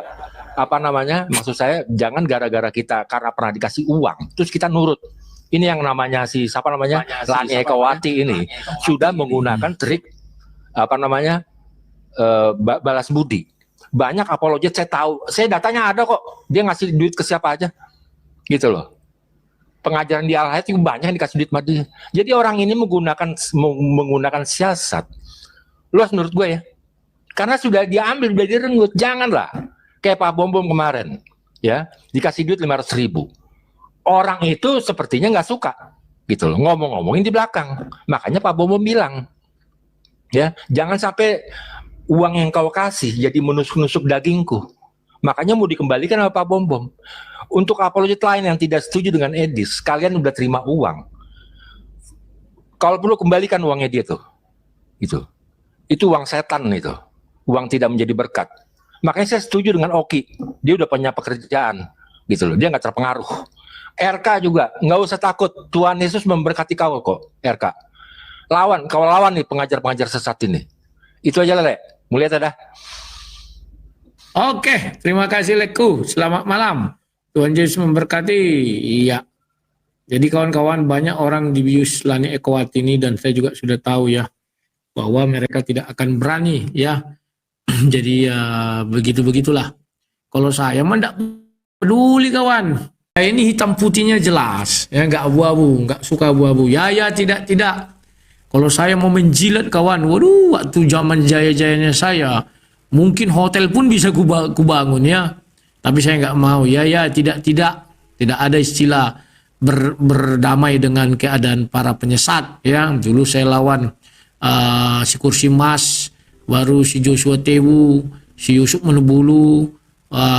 Maksud saya jangan gara-gara kita karena pernah dikasih uang terus kita nurut. Ini yang namanya Lani Ekawati ini sudah menggunakan trik balas budi. Banyak apologet saya tahu, saya datanya ada kok, dia ngasih duit ke siapa aja gitu loh. Pengajaran di Al-Hayat itu banyak yang dikasih duit sama dia. Jadi orang ini menggunakan siasat. Luas menurut gue ya. Karena sudah diambil, sudah direnggut. Janganlah kayak Pak Bom Bom kemarin, ya dikasih duit 500.000. Orang itu sepertinya nggak suka, gitu loh. Ngomongin di belakang. Makanya Pak Bom Bom bilang, ya jangan sampai uang yang kau kasih jadi menusuk-nusuk dagingku. Makanya mau dikembalikan sama Pak Bom Bom. Untuk apologet lain yang tidak setuju dengan Edis, kalian udah terima uang. Kalau perlu kembalikan uangnya dia tuh, gitu. Itu uang setan itu, uang tidak menjadi berkat. Makanya saya setuju dengan Oki, dia udah punya pekerjaan, gitu loh. Dia nggak terpengaruh. RK juga nggak usah takut, Tuhan Yesus memberkati kau kok, RK. Kau lawan nih pengajar-pengajar sesat ini. Itu aja Le, mulai dah. Oke, terima kasih Leku. Selamat malam. Tuhan Yesus memberkati. Iya. Jadi kawan-kawan, banyak orang dibius Lani Ekawati ini dan saya juga sudah tahu ya bahwa mereka tidak akan berani ya. Jadi ya begitu-begitulah. Kalau saya mah enggak peduli kawan. Ini hitam putihnya jelas, ya enggak abu-abu, enggak suka abu-abu. Ya tidak. Kalau saya mau menjilat kawan, waduh waktu zaman jaya-jayanya saya, mungkin hotel pun bisa kubangun ya. Tapi saya nggak mau. Ya tidak ada istilah berdamai dengan keadaan para penyesat ya. Dulu saya lawan si Kursi Mas, baru si Joshua Tewu, si Yusuf Menubulu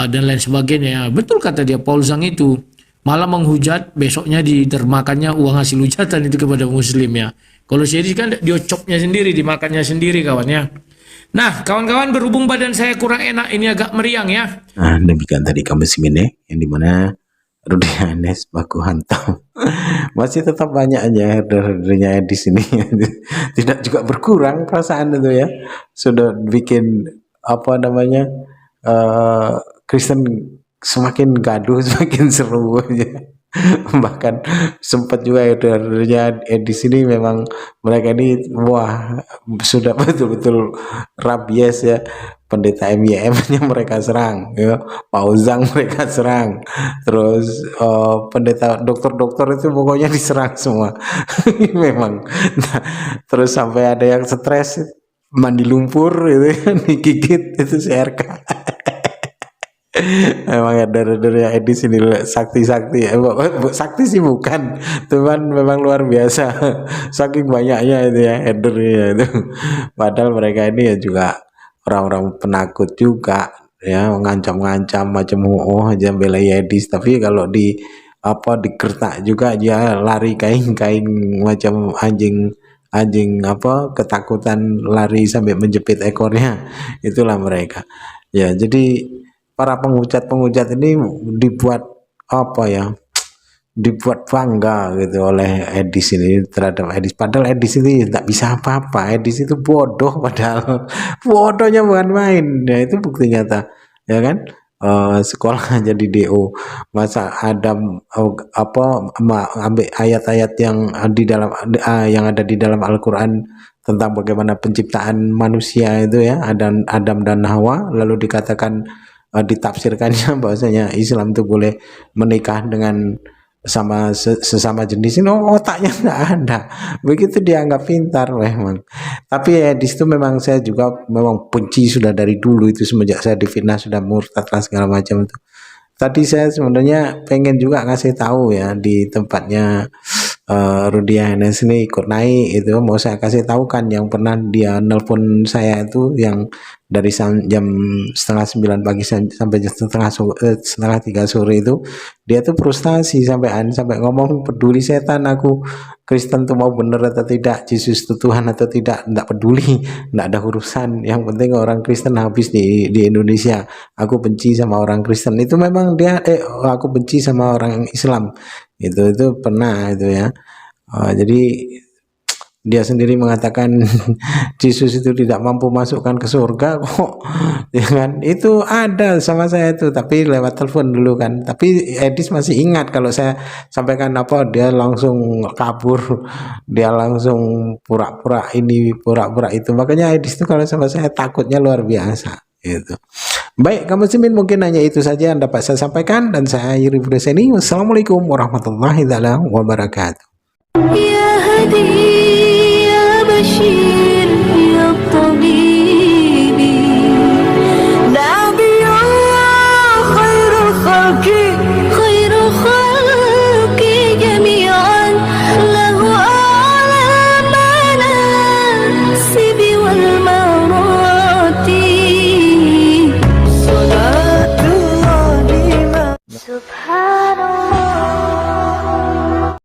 dan lain sebagainya. Betul kata dia Paul Zhang itu, malah menghujat, besoknya ditermakannya uang hasil hujatan itu kepada muslim ya. Kalau si Edis kan diocopnya sendiri, dimakannya sendiri kawan ya. Nah, kawan-kawan, berhubung badan saya kurang enak, ini agak meriang ya. Nah, demikian tadi kami Simine, yang dimana Rudi Hanes baku hantam. Masih tetap banyak aja herdernya di sini. Tidak juga berkurang perasaan itu ya. Sudah bikin Kristen semakin gaduh, semakin seru aja. Bahkan sempat juga herdernya di sini memang mereka ini sudah betul-betul rabies ya. Pendeta MYM-nya mereka serang ya, Pak Zhang mereka serang, terus pendeta dokter-dokter itu pokoknya diserang semua. Memang terus sampai ada yang stres mandi lumpur itu kan, digigit itu CRK. Memang ada Edis ini sakti sih bukan, cuman memang luar biasa saking banyaknya itu ya headernya itu. Padahal mereka ini ya juga orang-orang penakut juga ya, ngancam-ngancam macam aja bela Edis, tapi kalau digertak juga dia lari kaing-kaing macam anjing ketakutan, lari sampai menjepit ekornya. Itulah mereka ya. Jadi para penghujat ini dibuat dibuat bangga gitu oleh Edis ini terhadap Edis, padahal Edis ini tidak bisa apa-apa. Edis itu bodoh, padahal bodohnya bukan main ya. Itu bukti nyata ya kan. Sekolah jadi DO, masa Adam ambil ayat-ayat yang ada di dalam Al-Quran tentang bagaimana penciptaan manusia itu ya, Adam dan Hawa, lalu dikatakan ditafsirkannya bahwasanya Islam itu boleh menikah dengan sesama jenis. Otaknya nggak ada, begitu dianggap pintar memang. Tapi di situ memang saya juga memang benci sudah dari dulu itu, semenjak saya difitnah sudah murtad lah segala macam itu. Tadi saya sebenarnya pengen juga ngasih tahu ya di tempatnya Rudi Hanes ini ikut naik itu, mau saya kasih tahu kan yang pernah dia nelpon saya itu, yang dari jam 8:30 pagi sampai jam setengah 3 sore itu, dia tuh frustasi sampai ngomong peduli setan aku, Kristen tuh mau bener atau tidak, Yesus itu Tuhan atau tidak, enggak peduli, enggak ada urusan, yang penting orang Kristen habis di Indonesia, aku benci sama orang Kristen. Itu memang dia aku benci sama orang Islam itu pernah itu ya. Jadi dia sendiri mengatakan Yesus itu tidak mampu masukkan ke surga kok, ya kan? Itu ada sama saya itu, tapi lewat telepon dulu kan. Tapi Edis masih ingat kalau saya sampaikan apa, dia langsung kabur, dia langsung pura-pura ini, pura-pura itu. Makanya Edis itu kalau sama saya takutnya luar biasa. Gitu. Baik, kaum muslimin, mungkin hanya itu saja yang dapat saya sampaikan, dan saya Yuri Fudeseni. Wassalamualaikum warahmatullahi wabarakatuh. يا هدي يا بشير يا طبيب نبي الله خير الخلق جميعا له أعلى المناصب والمراتب صلاة الله سبحان الله